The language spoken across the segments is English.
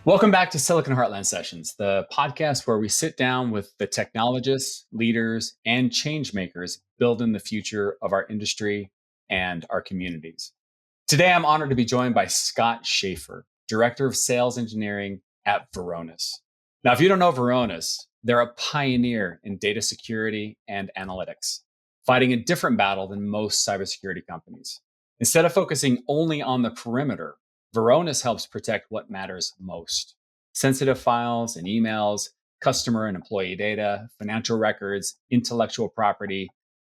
Welcome back to Silicon Heartland Sessions, the podcast where we sit down with the technologists, leaders, and change makers building the future of our industry and our communities. Today, I'm honored to be joined by Scott Shafer, Director of Sales Engineering at Varonis. Now, if you don't know Varonis, they're a pioneer in data security and analytics, fighting a different battle than most cybersecurity companies. Instead of focusing only on the perimeter, Varonis helps protect what matters most: sensitive files and emails, customer and employee data, financial records, intellectual property,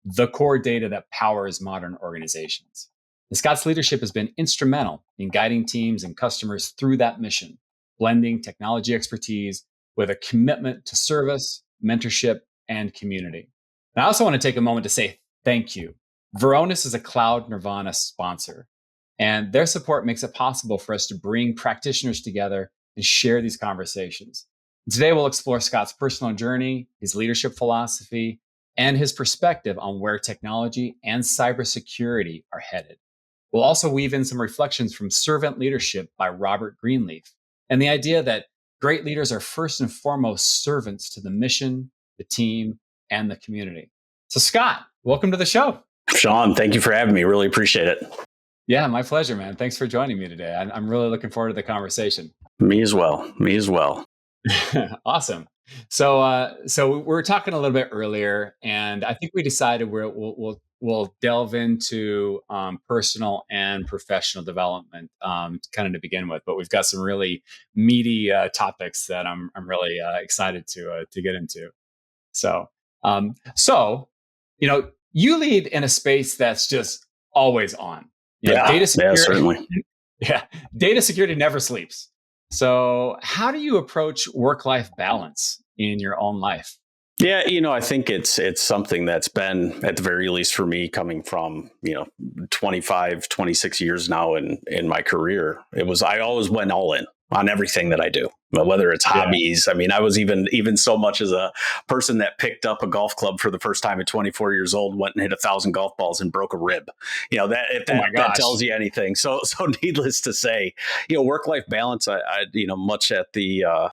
the core data that powers modern organizations. And Scott's leadership has been instrumental in guiding teams and customers through that mission, blending technology expertise with a commitment to service, mentorship, and community. And I also want to take a moment to say thank you. Varonis is a Cloud Nirvana sponsor, and their support makes it possible for us to bring practitioners together and share these conversations. Today, we'll explore Scott's personal journey, his leadership philosophy, and his perspective on where technology and cybersecurity are headed. We'll also weave in some reflections from Servant Leadership by Robert Greenleaf, and the idea that great leaders are first and foremost servants to the mission, the team, and the community. So, Scott, welcome to the show. Sean, thank you for having me. Really appreciate it. Yeah, my pleasure, man. Thanks for joining me today. I'm really looking forward to the conversation. Me as well. Awesome. So we were talking a little bit earlier, and I think we decided we'll delve into personal and professional development, kind of to begin with. But we've got some really meaty topics that I'm really excited to get into. So you lead in a space that's just always on. Data security, certainly. Yeah, data security never sleeps. So how do you approach work-life balance in your own life? Yeah, I think it's something that's been, at the very least for me, coming from, 25, 26 years now in my career. I always went all in on everything that I do, whether it's hobbies. I mean, I was even so much as a person that picked up a golf club for the first time at 24 years old, went and hit 1,000 golf balls and broke a rib. That tells you anything. So needless to say, work-life balance, I much at the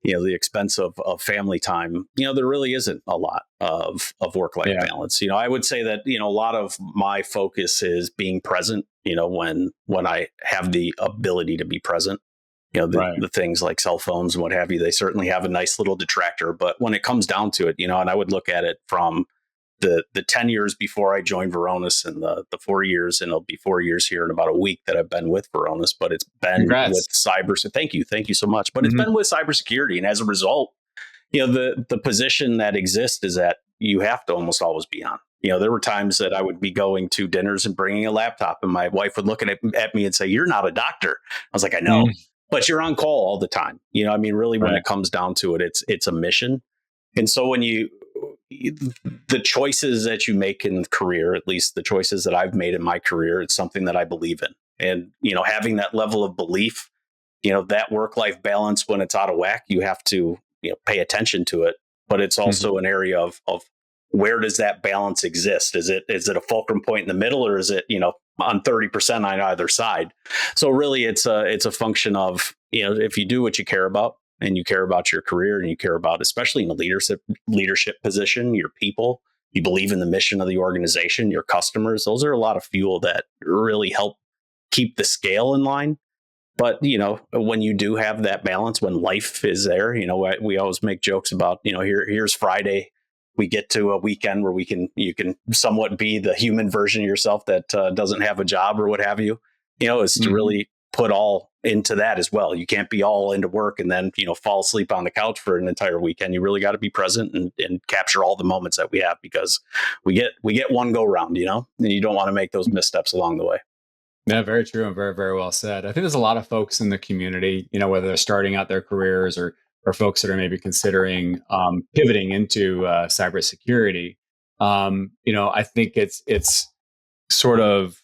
expense of family time, there really isn't a lot of work-life balance. I would say that, a lot of my focus is being present, when I have the ability to be present. The things like cell phones and what have you, they certainly have a nice little detractor. But when it comes down to it, and I would look at it from the 10 years before I joined Varonis and the 4 years, and it'll be 4 years here in about a week that I've been with Varonis, but it's been with cyber. So thank you so much. But it's been with cybersecurity. And as a result, the position that exists is that you have to almost always be on. There were times that I would be going to dinners and bringing a laptop, and my wife would look at me and say, "You're not a doctor." I was like, "I know." But you're on call all the time. Really, when it comes down to it, it's a mission. And so when the choices that you make in career, at least the choices that I've made in my career, it's something that I believe in. And, having that level of belief, that work-life balance, when it's out of whack, you have to, pay attention to it. But it's also an area of where does that balance exist? Is it a fulcrum point in the middle, or is it, on 30% on either side? So really it's a function of, if you do what you care about, and you care about your career, and you care about, especially in a leadership position, your people, you believe in the mission of the organization, your customers, those are a lot of fuel that really help keep the scale in line. But, when you do have that balance, when life is there, we always make jokes about, here's Friday. We get to a weekend where you can somewhat be the human version of yourself that doesn't have a job or what have you, is to really put all into that as well. You can't be all into work and then, fall asleep on the couch for an entire weekend. You really got to be present and capture all the moments that we have, because we get one go round, and you don't want to make those missteps along the way. Yeah, very true and very, very well said. I think there's a lot of folks in the community, whether they're starting out their careers or folks that are maybe considering pivoting into cybersecurity. I think it's sort of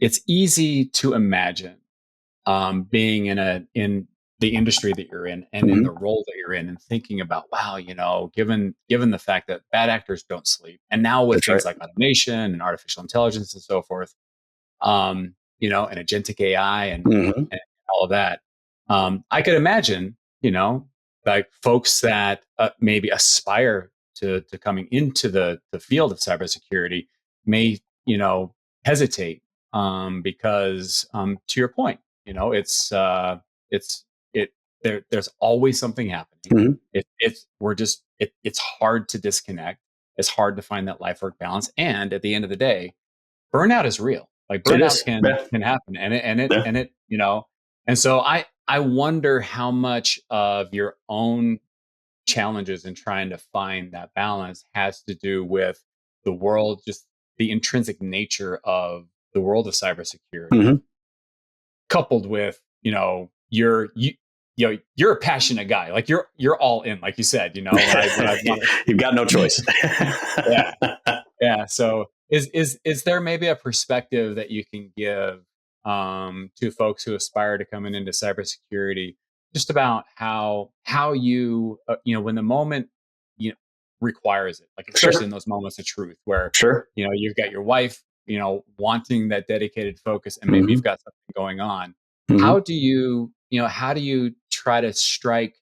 it's easy to imagine being in the industry that you're in and in the role that you're in, and thinking about, wow, given the fact that bad actors don't sleep, and now with things like automation and artificial intelligence and so forth, and agentic AI and all of that. I could imagine, like folks that maybe aspire to coming into the field of cybersecurity may, hesitate because to your point, it's it there's always something happening. Mhm. It's hard to disconnect. It's hard to find that life work balance. And at the end of the day, burnout is real. Like It burnout is. Yeah. can happen, Yeah. and so I wonder how much of your own challenges in trying to find that balance has to do with the world, just the intrinsic nature of the world of cybersecurity, Mhm. coupled with you're a passionate guy. Like you're all in, like you said. When I want You've got no choice. yeah. Yeah. So is there maybe a perspective that you can give to folks who aspire to coming into cybersecurity, just about how you when the moment you know requires it, like especially in Sure. those moments of truth where Sure. you've got your wife wanting that dedicated focus, and maybe you've Mhm. got something going on. Mhm. How do you try to strike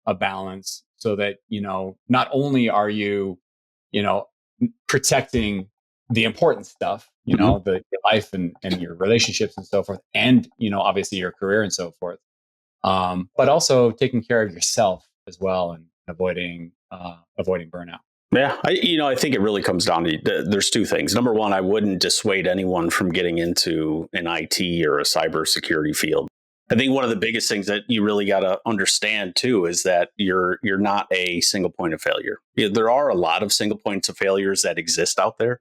a balance so that not only are you you know protecting the important stuff, Mhm. your life and your relationships and so forth, and obviously your career and so forth, but also taking care of yourself as well and avoiding burnout. Yeah, I think it really comes down to there's two things. Number one, I wouldn't dissuade anyone from getting into an IT or a cybersecurity field. I think one of the biggest things that you really got to understand too is that you're not a single point of failure. Yeah, there are a lot of single points of failures that exist out there,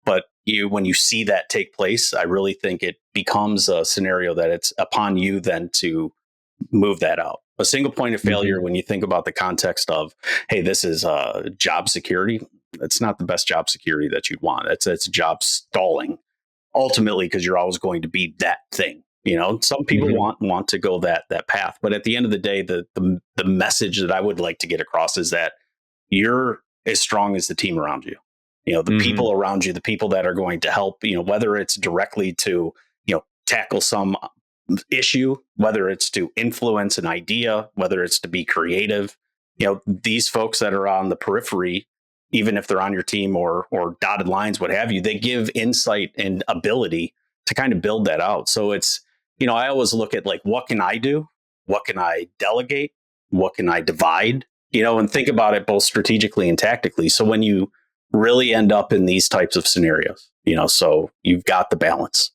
but when you see that take place, I really think it becomes a scenario that it's upon you then to move that out. A single point of Hmm. failure, when you think about the context of, hey, this is job security, that's not the best job security that you'd want. It's job stalling ultimately, because you're always going to be that thing. Some people Hmm. want to go that path, but at the end of the day, the message that I would like to get across is that you're as strong as the team around you. The Hmm. people around you, the people that are going to help, whether it's directly to, tackle some issue, whether it's to influence an idea, whether it's to be creative. These folks that are on the periphery, even if they're on your team or dotted lines, what have you, they give insight and ability to kind of build that out. So it's, I always look at like, what can I do? What can I delegate? What can I divide? And think about it both strategically and tactically. So when you really end up in these types of scenarios, so you've got the balance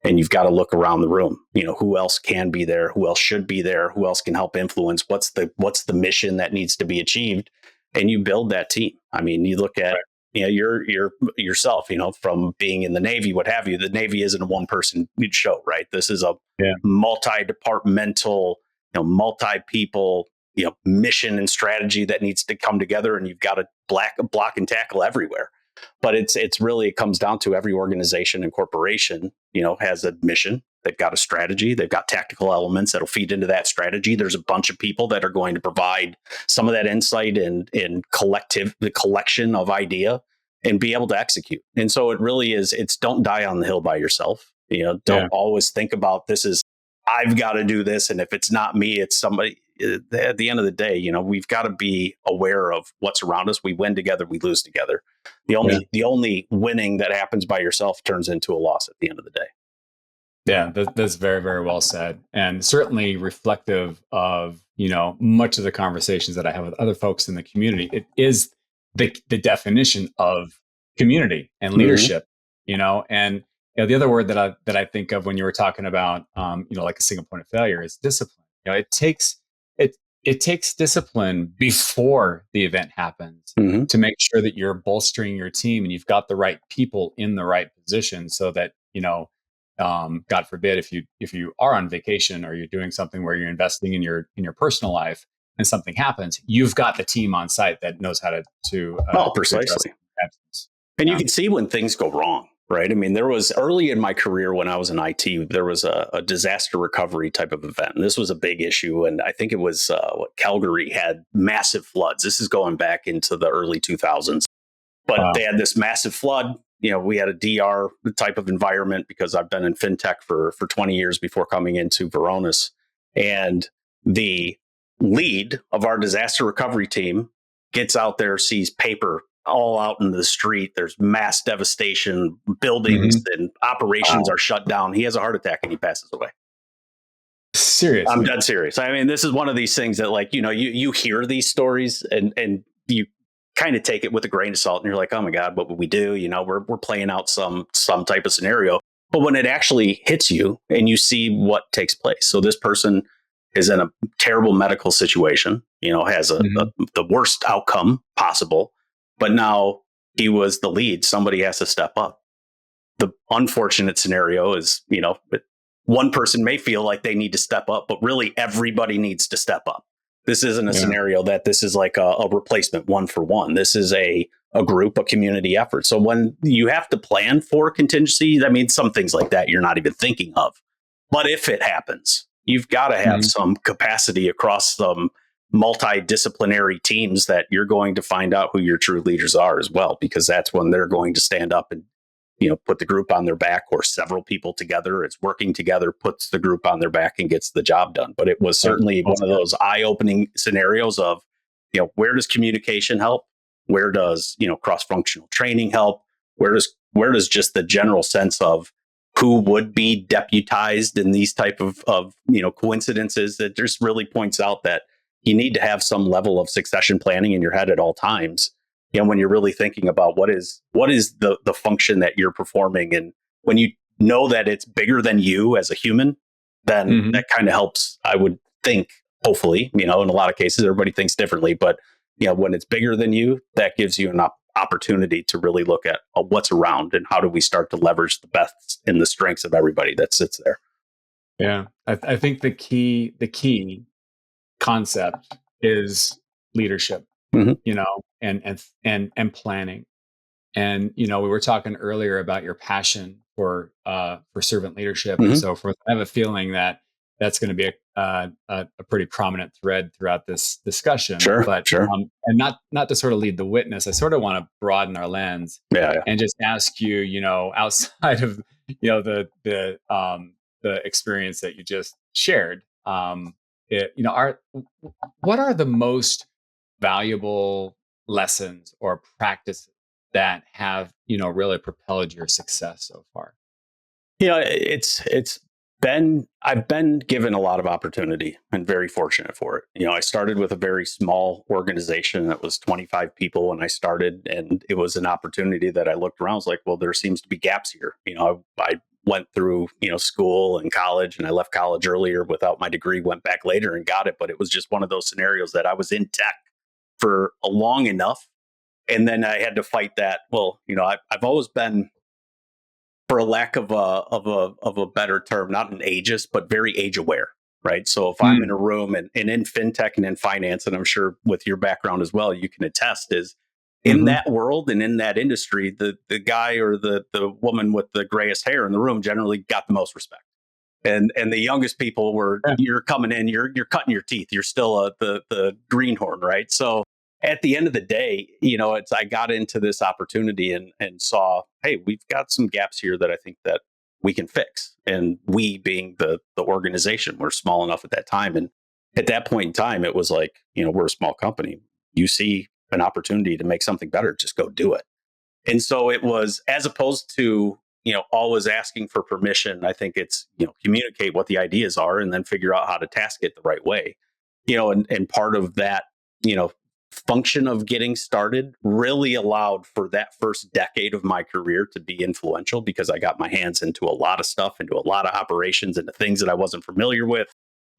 and you've got to look around the room. Who else can be there? Who else should be there? Who else can help influence? What's the mission that needs to be achieved? And you build that team. I mean, you look at Right. you're yourself. From being in the Navy, what have you. The Navy isn't a one person show, right? This is a Yeah. multi departmental, multi people, mission and strategy that needs to come together, and you've got to block and tackle everywhere. But it's really, it comes down to every organization and corporation, has a mission. They've got a strategy. They've got tactical elements that'll feed into that strategy. There's a bunch of people that are going to provide some of that insight and the collection of idea and be able to execute. And so it really is, it's don't die on the hill by yourself. Don't Yeah. always think about this is, I've got to do this. And if it's not me, it's somebody. At the end of the day, we've got to be aware of what's around us. We win together, we lose together. The Yeah. only the only winning that happens by yourself turns into a loss at the end of the day. Yeah, that's very, very well said, and certainly reflective of much of the conversations that I have with other folks in the community. It is the definition of community and Mm-hmm. leadership, and the other word that I think of when you were talking about like a single point of failure is discipline. It it takes discipline before the event happens Mm-hmm. to make sure that you're bolstering your team and you've got the right people in the right position so that God forbid if you are on vacation or you're doing something where you're investing in your personal life and something happens, you've got the team on site that knows how Well, to address precisely. absence. And you Yeah. can see when things go wrong, right? I mean, there was early in my career when I was in IT, there was a disaster recovery type of event. And this was a big issue. And I think it was Calgary had massive floods. This is going back into the early 2000s. But they Wow. had this massive flood. We had a DR type of environment because I've been in fintech for 20 years before coming into Varonis. And the lead of our disaster recovery team gets out there, sees paper all out in the street. There's mass devastation, buildings Hmm. and operations Wow. are shut down. He has a heart attack and he passes away. I'm Seriously. dead serious. I mean, this is one of these things that, like, you hear these stories and you kind of take it with a grain of salt, and you're like, oh my God, what would we do? We're playing out some type of scenario. But when it actually hits you and you see what takes place, so this person is in a terrible medical situation, has Hmm. the worst outcome possible, but now he was the lead. Somebody has to step up. The unfortunate scenario is, one person may feel like they need to step up, but really everybody needs to step up. This isn't a Yeah. scenario that this is like a replacement one for one. This is a group, a community effort. So when you have to plan for contingencies, I mean, some things like that you're not even thinking of. But if it happens, you've got to have Hmm. some capacity across some multidisciplinary teams that you're going to find out who your true leaders are as well, because that's when they're going to stand up and put the group on their back, or several people together. It's working together, puts the group on their back and gets the job done. But it was Well, certainly well one of said. those eye-opening scenarios of, where does communication help? Where does, cross-functional training help? Where does just the general sense of who would be deputized in these type of coincidences, that just really points out that you need to have some level of succession planning in your head at all times, when you're really thinking about what is the function that you're performing. And when you know that it's bigger than you as a human, then Hmm. that kind of helps, I would think. Hopefully, in a lot of cases everybody thinks differently, but when it's bigger than you, that gives you an opportunity to really look at what's around and how do we start to leverage the best and the strengths of everybody that sits there. Yeah. I think the key concept is leadership, Mm-hmm. and planning. And we were talking earlier about your passion for servant leadership and Mm-hmm. so forth. I have a feeling that that's going to be a pretty prominent thread throughout this discussion. Sure, But sure. and not to sort of lead the witness, I sort of want to broaden our lens Yeah, yeah. and just ask you, outside of the experience that you just shared, are what are the most valuable lessons or practices that have really propelled your success so far? It's been I've been given a lot of opportunity and very fortunate for it. I started with a very small organization that was 25 people when I started, and it was an opportunity that I looked around. I was like, well, there seems to be gaps here. I went through school and college, and I left college earlier without my degree. Went back later and got it, but it was just one of those scenarios that I was in tech for a long enough, and then I had to fight that. Well, I've always been, for a lack of a better term, not an ageist, but very age aware, right? So if I'm in Mm, a room and in fintech and in finance, and I'm sure with your background as well, you can attest, is in mhm. that world and in that industry, the guy or the woman with the grayest hair in the room generally got the most respect. And the youngest people were, Yeah. you're coming in, you're cutting your teeth, you're still the greenhorn, right? So at the end of the day, it's, I got into this opportunity and saw, hey, we've got some gaps here that I think that we can fix. And we, being the organization, we're small enough at that time. And at that point in time, it was like, we're a small company. You see an opportunity to make something better, just go do it. And so it was, as opposed to, always asking for permission. I think it's, communicate what the ideas are and then figure out how to task it the right way. And part of that, you know, function of getting started really allowed for that first decade of my career to be influential, because I got my hands into a lot of stuff, into a lot of operations, into things that I wasn't familiar with,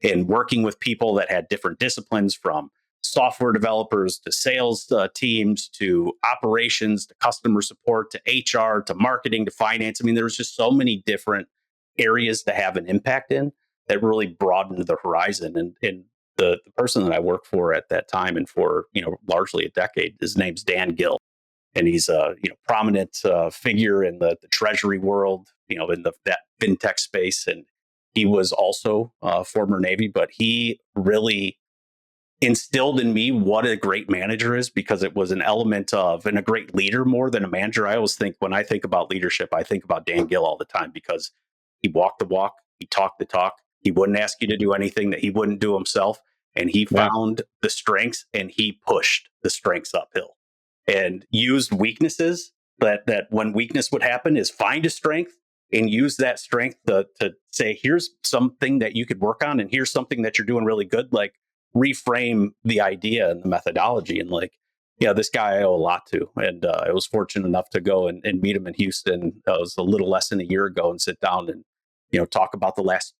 and working with people that had different disciplines, from software developers to sales teams to operations to customer support to HR to marketing to finance. I mean, there was just so many different areas to have an impact in that really broadened the horizon. And the person that I worked for at that time, and for largely a decade, his name's Dan Gill, and he's a prominent figure in the treasury world, in that fintech space. And he was also former Navy, but he really instilled in me what a great manager is, because it was an element of, and a great leader more than a manager. I always think, when I think about leadership, I think about Dan Gill all the time, because he walked the walk, he talked the talk, He wouldn't ask you to do anything that he wouldn't do himself. And he Yeah. found the strengths and he pushed the strengths uphill and used weaknesses. That when weakness would happen is find a strength and use that strength to say, here's something that you could work on, and here's something that you're doing really good. Like reframe the idea and the methodology. And like, yeah, this guy I owe a lot to. And I was fortunate enough to go and meet him in Houston. It was a little less than a year ago, and sit down and, talk about the last,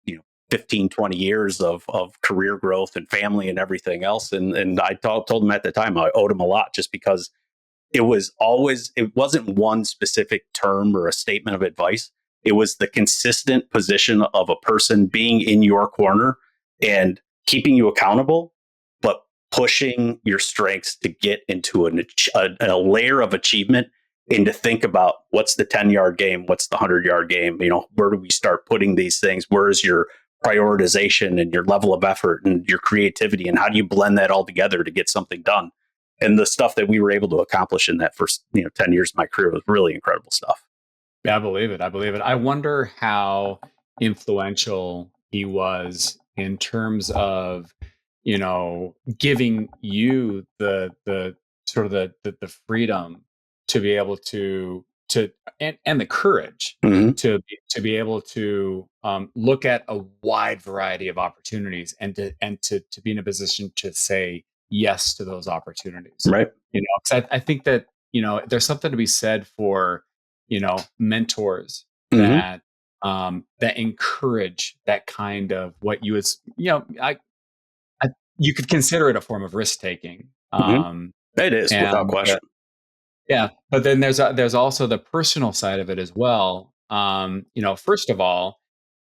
15, 20 years of career growth and family and everything else. And I told him at the time I owed him a lot, just because it wasn't one specific term or a statement of advice. It was the consistent position of a person being in your corner and keeping you accountable, but pushing your strengths to get into a layer of achievement, and to think about what's the 10-yard game, what's the 100-yard game, where do we start putting these things? Where is your prioritization and your level of effort and your creativity, and how do you blend that all together to get something done? And the stuff that we were able to accomplish in that first 10 years of my career was really incredible stuff. Yeah, I believe it. I believe it. I wonder how influential he was in terms of, giving you the sort of the freedom to be able to and the courage Mm-hmm. to be able to look at a wide variety of opportunities, and to be in a position to say yes to those opportunities. Right. 'Cause I think that, there's something to be said for, mentors Mm-hmm. that encourage that kind of what you was, I you could consider it a form of risk taking. Mm-hmm. It is, without And question. yeah, but then there's also the personal side of it as well. First of all,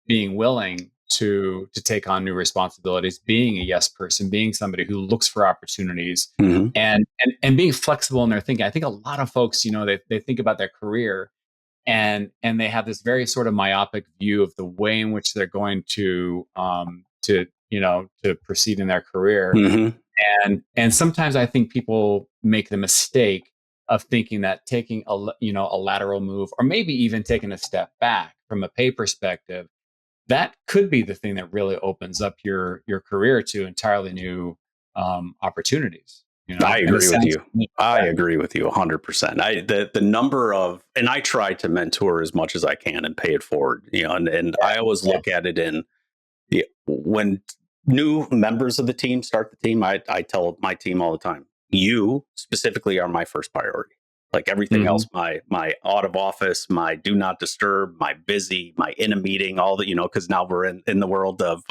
being willing to take on new responsibilities, being a yes person, being somebody who looks for opportunities, Mm-hmm. and being flexible in their thinking. I think a lot of folks, they think about their career, and they have this very sort of myopic view of the way in which they're going to proceed in their career. Mm-hmm. And sometimes I think people make the mistake of thinking that taking a lateral move, or maybe even taking a step back from a pay perspective, that could be the thing that really opens up your career to entirely new opportunities. I And it agree with sounds you. I agree with you 100%. The number of, and I try to mentor as much as I can and pay it forward, and yeah, I always yeah. look at it in, when new members of the team start the team, I tell my team all the time, you specifically are my first priority. Like everything Mhm. else, my out of office, my do not disturb, my busy, my in a meeting, all that, because now we're in the world of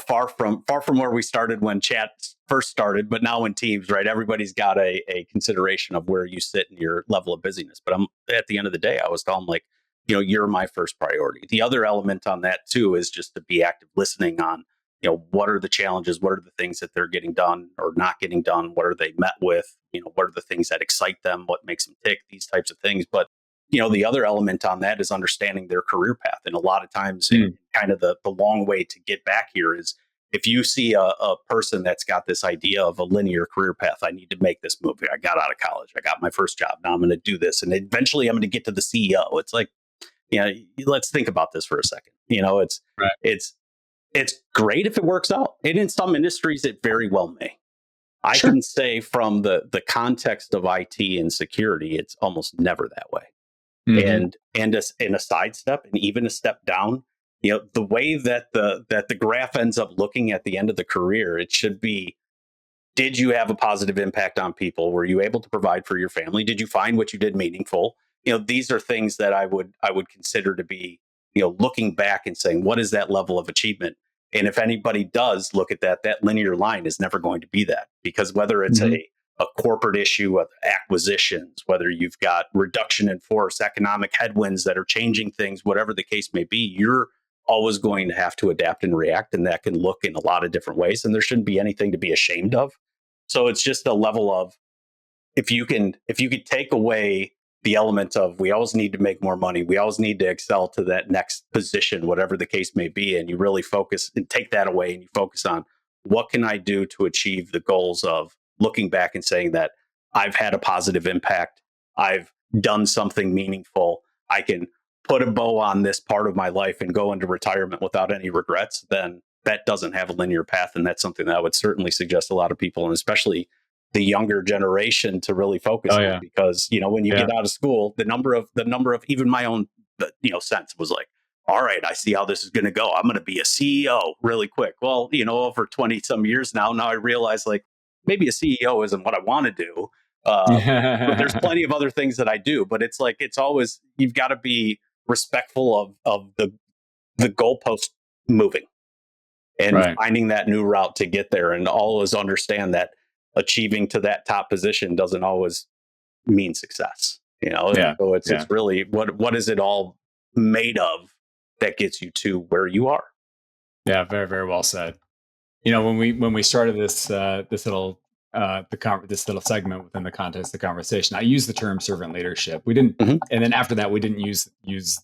far from where we started when chat first started, but now in teams, right? Everybody's got a consideration of where you sit in your level of busyness. But I'm at the end of the day, I was telling them, like, you're my first priority. The other element on that too is just to be active listening on, what are the challenges, what are the things that they're getting done or not getting done, what are they met with, what are the things that excite them, what makes them tick, these types of things. But the other element on that is understanding their career path. And a lot of times, Mm. kind of the long way to get back here is, if you see a person that's got this idea of a linear career path, I need to make this move. I got out of college, I got my first job, now I'm going to do this, and eventually I'm going to get to the CEO. It's like, let's think about this for a second. Right. It's it's great if it works out, and in some industries it very well may. I Sure. can say from the context of IT and security, it's almost never that way. Hmm. And a sidestep, and even a step down, the way that the graph ends up looking at the end of the career, it should be, did you have a positive impact on people? Were you able to provide for your family? Did you find what you did meaningful? These are things that I would consider to be, looking back and saying, what is that level of achievement? And if anybody does look at that linear line is never going to be that, because whether it's Hmm. a corporate issue of acquisitions, whether you've got reduction in force, economic headwinds that are changing things, whatever the case may be, you're always going to have to adapt and react. And that can look in a lot of different ways. And there shouldn't be anything to be ashamed of. So it's just a level of, if you could take away the element of, we always need to make more money, we always need to excel to that next position, whatever the case may be, and you really focus and take that away, and you focus on, what can I do to achieve the goals of looking back and saying that I've had a positive impact, I've done something meaningful, I can put a bow on this part of my life and go into retirement without any regrets, then that doesn't have a linear path. And that's something that I would certainly suggest a lot of people, and especially the younger generation, to really focus Oh on, yeah. because, when you Yeah. get out of school, the number of even my own, sense was like, all right, I see how this is going to go. I'm going to be a CEO really quick. Well, over 20 some years now I realize, like, maybe a CEO isn't what I want to do. But there's plenty of other things that I do. But it's like, it's always, you've got to be respectful of the goalpost moving and Right. finding that new route to get there, and always understand that achieving to that top position doesn't always mean success. And Yeah. so it's Yeah. it's really, what is it all made of that gets you to where you are. Yeah. Very, very well said. When we started this little this little segment within the context of the conversation, I used the term servant leadership. We didn't, Hmm. and then after that, we didn't use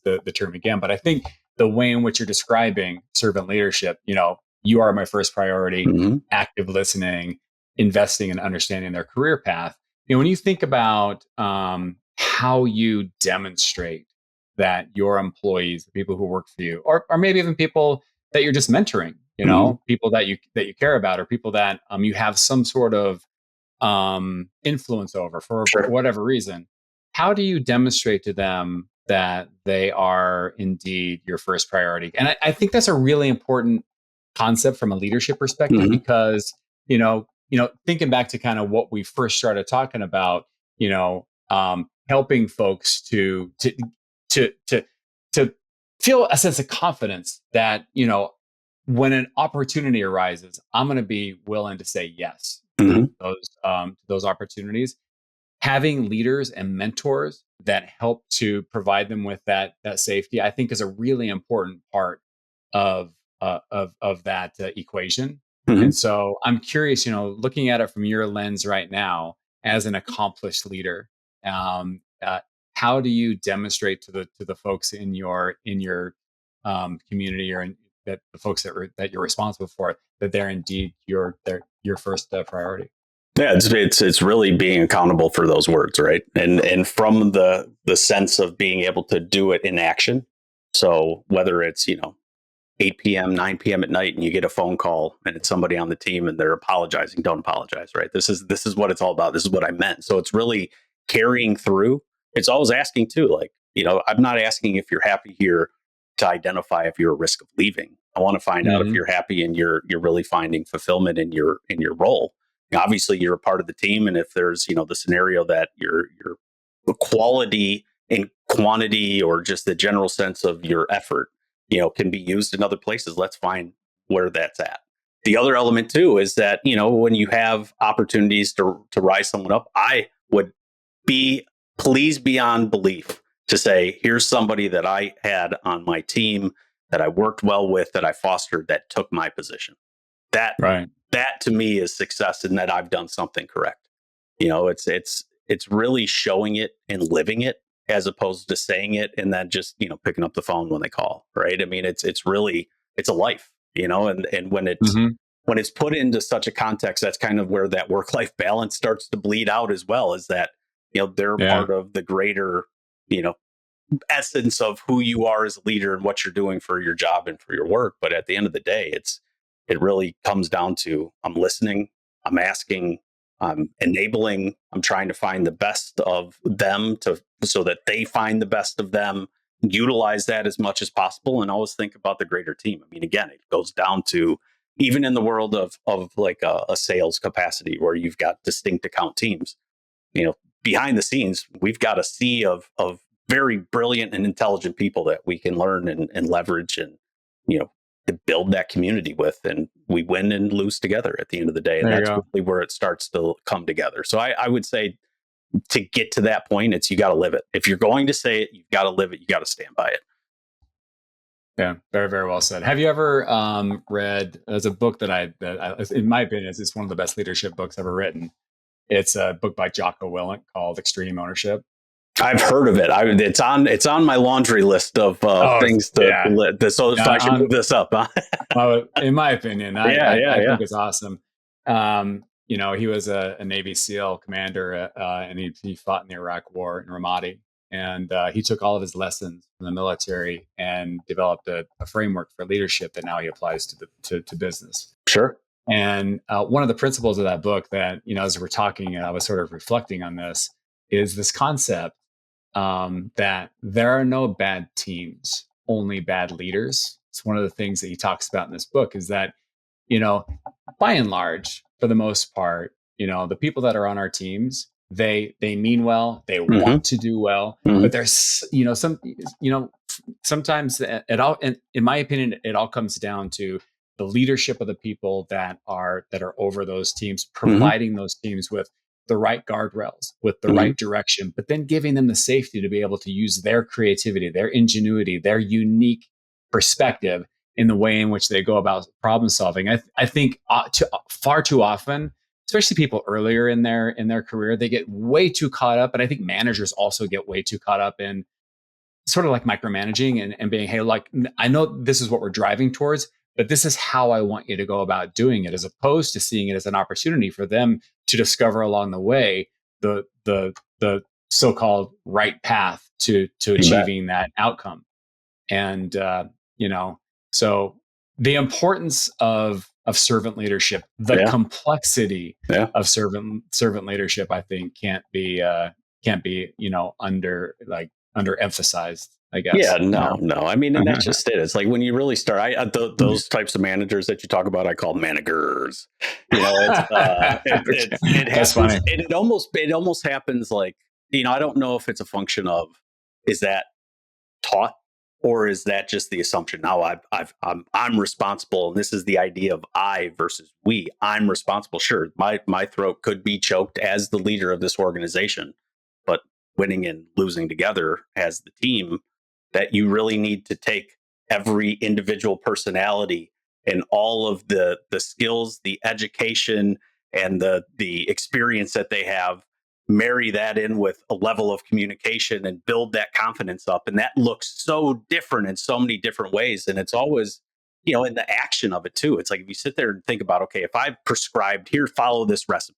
the term again. But I think the way in which you're describing servant leadership, you are my first priority, Hmm. active listening, investing and understanding their career path. When you think about how you demonstrate that your employees, the people who work for you, or maybe even people that you're just mentoring, Hmm. people that you care about, or people that you have some sort of influence over for Sure. whatever reason. How do you demonstrate to them that they are indeed your first priority? And I think that's a really important concept from a leadership perspective, Hmm. because thinking back to kind of what we first started talking about, helping folks to to feel a sense of confidence that when an opportunity arises, I'm going to be willing to say yes Hmm. to those opportunities. Having leaders and mentors that help to provide them with that safety, I think, is a really important part of that equation. Hmm. And so I'm curious, looking at it from your lens right now as an accomplished leader, um, uh, how do you demonstrate to the folks in your community, or that the folks that you're responsible for, that they're indeed your first priority? Yeah, it's really being accountable for those words, right? And from the sense of being able to do it in action. So whether it's 8 p.m., 9 p.m. at night, and you get a phone call and it's somebody on the team and they're apologizing, don't apologize, right? This is what it's all about. This is what I meant. So it's really carrying through. It's always asking too, like, I'm not asking if you're happy here to identify if you're a risk of leaving. I want to find out if Hmm. you're happy and you're really finding fulfillment in your role. Obviously, you're a part of the team, and if there's the scenario that your quality and quantity, or just the general sense of your effort, can be used in other places, let's find where that's at. The other element too is that, when you have opportunities to rise someone up, I would be pleased beyond belief to say, here's somebody that I had on my team, that I worked well with, that I fostered, that took my position. That Right. that to me is success, and that I've done something correct. It's really showing it and living it, as opposed to saying it and then just picking up the phone when they call. Right? I mean, it's really, it's a life. And Hmm. when it's put into such a context, that's kind of where that work life balance starts to bleed out as well. Is that they're Yeah. part of the greater you know essence of who you are as a leader and what you're doing for your job and for your work. But at the end of the day, it really comes down to, I'm listening, I'm asking, I'm enabling, I'm trying to find the best of them, so that they find the best of them, utilize that as much as possible, and always think about the greater team. I mean, again, it goes down to, even in the world of like a sales capacity where you've got distinct account teams, you know, behind the scenes, we've got a sea of very brilliant and intelligent people that we can learn and leverage, and you know to build that community with, and we win and lose together at the end of the day, and There you that's go. really where it starts to come together. So I would say, to get to that point, it's, you got to live it. If you're going to say it, you've got to live it. You got to stand by it. Yeah, very, very well said. Have you ever read? There's a book in my opinion, is one of the best leadership books ever written. It's a book by Jocko Willink called Extreme Ownership. I've heard of it. It's on my laundry list of Oh, things yeah. so I should move this up. Huh? In my opinion, I, Yeah, I yeah, I yeah. think it's awesome. He was a Navy SEAL commander, and he fought in the Iraq War in Ramadi. And he took all of his lessons from the military and developed a framework for leadership that now he applies to business. Sure. And one of the principles of that book that, as we're talking and I was sort of reflecting on this, is this concept that there are no bad teams, only bad leaders. It's one of the things that he talks about in this book is that, you know, by and large, for the most part, the people that are on our teams, they mean well, they Mm-hmm. want to do well, Mm-hmm. but there's, sometimes it all, in my opinion, it all comes down to the leadership of the people that are over those teams, Mm-hmm. providing those teams with the right guardrails, with the Mm-hmm. right direction, but then giving them the safety to be able to use their creativity, their ingenuity, their unique perspective in the way in which they go about problem solving. I think far too often, especially people earlier in their career, they get way too caught up, and I think managers also get way too caught up in sort of like micromanaging and being, hey, like, I know this is what we're driving towards, but this is how I want you to go about doing it, as opposed to seeing it as an opportunity for them to discover along the way the so-called right path to You bet. achieving that outcome. And you know, so the importance of servant leadership, the Yeah. complexity Yeah. of servant leadership, I think can't be underemphasized, I Yeah, guess. no. I mean, and that's just it. It's like when you really start, those types of managers that you talk about, I call managers. It That's happens, funny. and it almost happens like, I don't know if it's a function of, is that taught, or is that just the assumption? Now I'm responsible, and this is the idea of I versus we. I'm responsible. Sure, my throat could be choked as the leader of this organization, but winning and losing together as the team, that you really need to take every individual personality and all of the skills, the education, and the experience that they have, marry that in with a level of communication and build that confidence up. And that looks so different in so many different ways. And it's always, in the action of it too. It's like if you sit there and think about, okay, if I prescribed here, follow this recipe.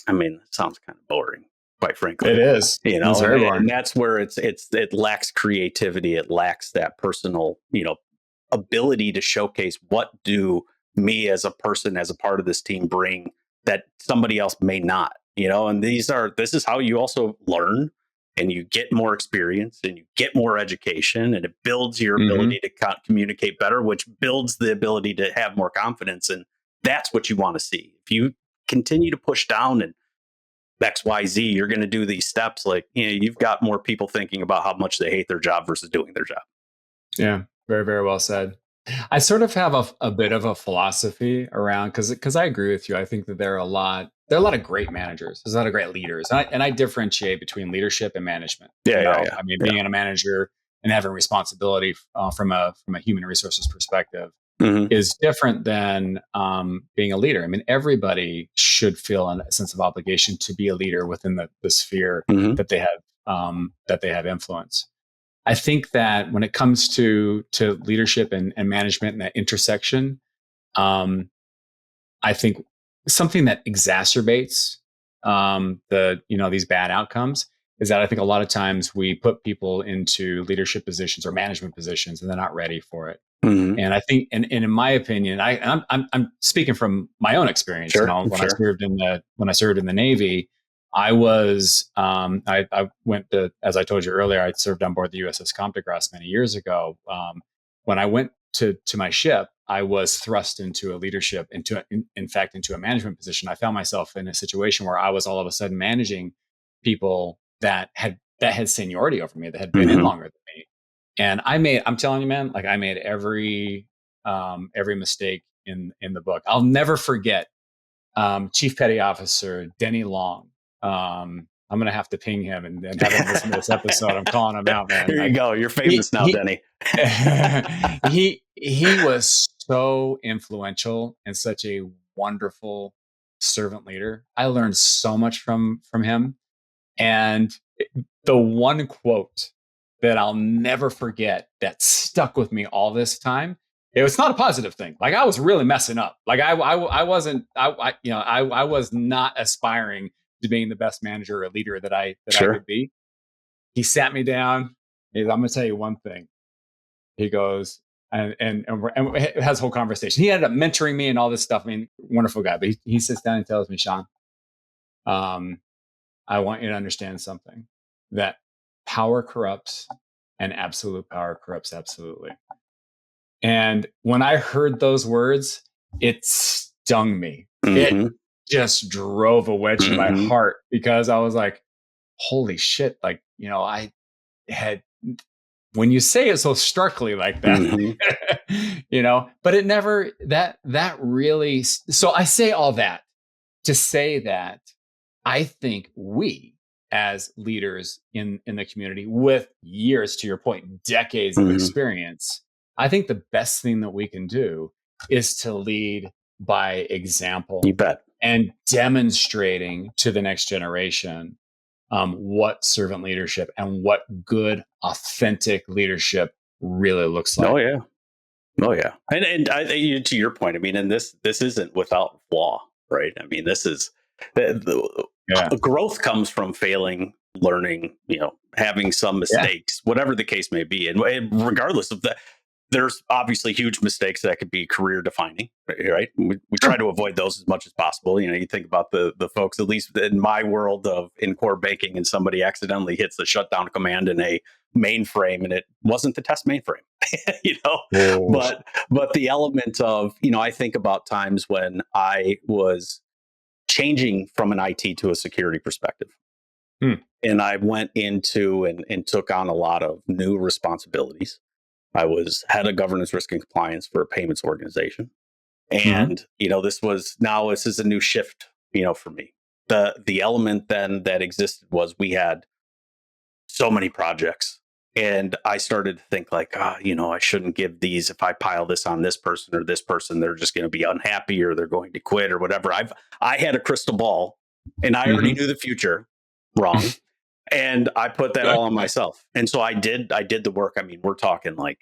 I mean, it sounds kind of boring, quite frankly. It is. It's And, very and boring. that's where it lacks creativity. It lacks that personal, ability to showcase what do me as a person, as a part of this team, bring that somebody else may not. And this is how you also learn, and you get more experience, and you get more education, and it builds your Hmm. ability to communicate better, which builds the ability to have more confidence. And that's what you want to see. If you continue to push down and XYZ, you're going to do these steps, like, you've got more people thinking about how much they hate their job versus doing their job. Yeah, very, very well said. I sort of have a bit of a philosophy around, because I agree with you. I think that there are a lot of great managers. There's a lot of great leaders, and I differentiate between leadership and management. Yeah, yeah, yeah, I mean, yeah. being a manager and having responsibility from a human resources perspective Mm-hmm. is different than being a leader. I mean, everybody should feel a sense of obligation to be a leader within the sphere Mm-hmm. that they have influence. I think that when it comes to leadership and management and that intersection, um, I think something that exacerbates these bad outcomes is that I think a lot of times we put people into leadership positions or management positions and they're not ready for it. Mm-hmm. And I think, and in my opinion, I'm speaking from my own experience. Sure, When I sure. served in the Navy, I went to, as I told you earlier, I served on board the USS Comtegras many years ago. When I went to my ship, I was thrust into a leadership, in fact, into a management position. I found myself in a situation where I was all of a sudden managing people that had seniority over me, that had been in Mm-hmm. longer than me. And I'm telling you, man, like I made every mistake in the book. I'll never forget Chief Petty Officer Denny Long. I'm gonna have to ping him and have him listen to this episode. I'm calling him out, man. Here you Like go. You're he famous now, he Denny. he was so influential and such a wonderful servant leader. I learned so much from him. And the one quote that I'll never forget that stuck with me all this time, it was not a positive thing. Like I was really messing up. Like I wasn't, I was not aspiring to being the best manager or leader that I Sure. could be. he sat me down. He goes, I'm going to tell you one thing. He goes, and it has a whole conversation. He ended up mentoring me and all this stuff. I mean, wonderful guy. But he sits down and tells me, Sean, um, I want you to understand something, that power corrupts and absolute power corrupts absolutely. And when I heard those words, it stung me. Mm-hmm. It just drove a wedge in my heart, because I was like, holy shit. Like, I had, when you say it so starkly like that, but it never, that really, so I say all that to say that I think we, as leaders in the community with years, to your point, decades of experience, I think the best thing that we can do is to lead by example. You bet. And demonstrating to the next generation what servant leadership and what good, authentic leadership really looks like. Oh yeah. And to your point, I mean, and this isn't without flaw, right? I mean, this is the growth comes from failing, learning, having some mistakes, whatever the case may be, and regardless of that. There's obviously huge mistakes that could be career defining, right? We try to avoid those as much as possible. You think about the folks, at least in my world in core banking, and somebody accidentally hits the shutdown command in a mainframe, and it wasn't the test mainframe, but the element of, I think about times when I was changing from an IT to a security perspective. And I went into and took on a lot of new responsibilities. I was head of governance, risk, and compliance for a payments organization. And, this is a new shift, for me. The element then that existed was we had so many projects. And I started to think like, I shouldn't give these. If I pile this on this person or this person, they're just going to be unhappy or they're going to quit or whatever. I had a crystal ball and I already knew the future wrong. And I put that all on myself. And so I did the work. I mean, we're talking like,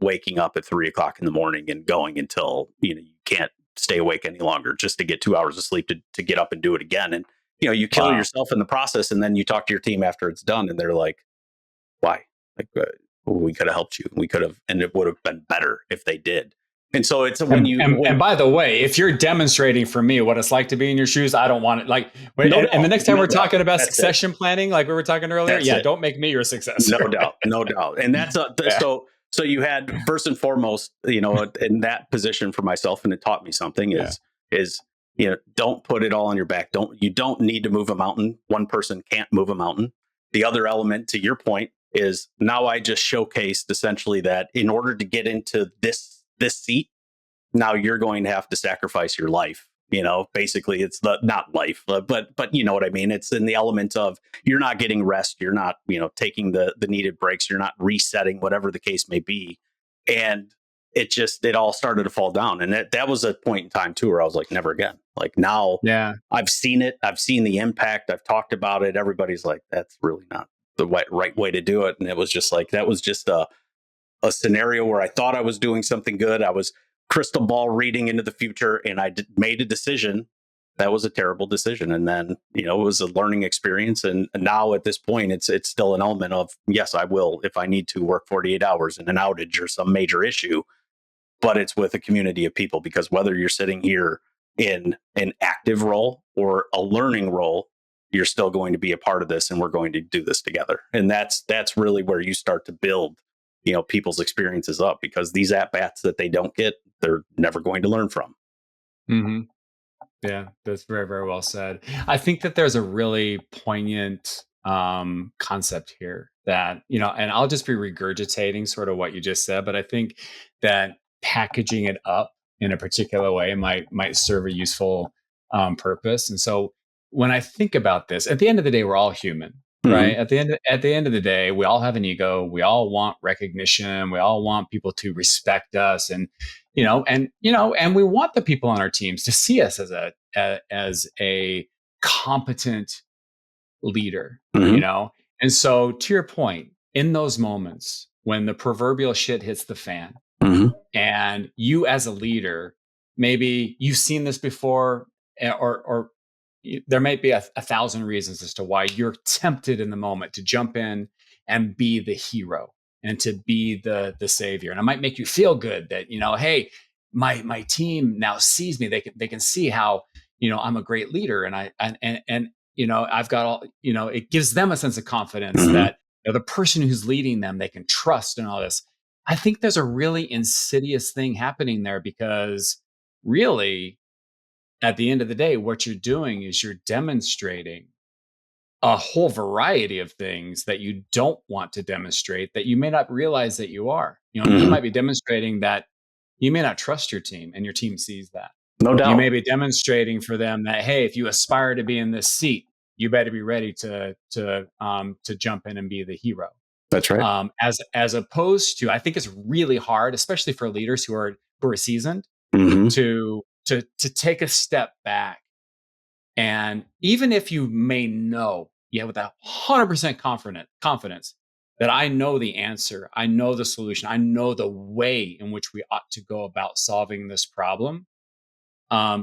waking up at 3:00 in the morning and going until, you can't stay awake any longer just to get 2 hours of sleep to get up and do it again. And, you kill yourself in the process. And then you talk to your team after it's done and they're like, why? Like, we could have helped you. We could have, and it would have been better if they did. And so it's when and by the way, if you're demonstrating for me what it's like to be in your shoes, I don't want it. Like, and the next time we're talking about succession planning, like we were talking earlier, don't make me your successor. No doubt. And that's so you had first and foremost, in that position for myself, and it taught me something is don't put it all on your back. You don't need to move a mountain. One person can't move a mountain. The other element, to your point, is now I just showcased essentially that in order to get into this seat, now you're going to have to sacrifice your life. Basically it's not life, but you know what I mean? It's in the element of you're not getting rest. You're not, taking the needed breaks. You're not resetting, whatever the case may be. And it all started to fall down. And that was a point in time too, where I was like, never again. Like now I've seen it. I've seen the impact. I've talked about it. Everybody's like, that's really not the right way to do it. And it was just like, that was just a scenario where I thought I was doing something good. I was crystal ball reading into the future, and I made a decision that was a terrible decision. And then, it was a learning experience. And now at this point, it's still an element of, yes, I will, if I need to, work 48 hours in an outage or some major issue, but it's with a community of people, because whether you're sitting here in an active role or a learning role, you're still going to be a part of this, and we're going to do this together. And that's really where you start to build people's experiences up, because these at-bats that they don't get, they're never going to learn from. Yeah, that's very, very well said. I think that there's a really poignant concept here that, and I'll just be regurgitating sort of what you just said, but I think that packaging it up in a particular way might serve a useful purpose. And so when I think about this, at the end of the day, we're all human. Right. At the end of the day, we all have an ego. We all want recognition. We all want people to respect us, and we want the people on our teams to see us as a competent leader. And so to your point, in those moments when the proverbial shit hits the fan, and you as a leader, maybe you've seen this before, or there might be a thousand reasons as to why you're tempted in the moment to jump in and be the hero and to be the savior. And it might make you feel good that, hey, my team now sees me. They can see how, I'm a great leader, and I've got all, it gives them a sense of confidence Hmm. that the person who's leading them, they can trust and all this. I think there's a really insidious thing happening there, because really, at the end of the day, what you're doing is you're demonstrating a whole variety of things that you don't want to demonstrate, that you may not realize that you are. You Hmm. might be demonstrating that you may not trust your team, and your team sees that. No You may doubt. be demonstrating for them that, hey, if you aspire to be in this seat, you better be ready to jump in and be the hero. That's right. As opposed to, I think it's really hard, especially for leaders who are seasoned, Hmm. to take a step back. And even if you may know, with 100% confidence that I know the answer, I know the solution, I know the way in which we ought to go about solving this problem,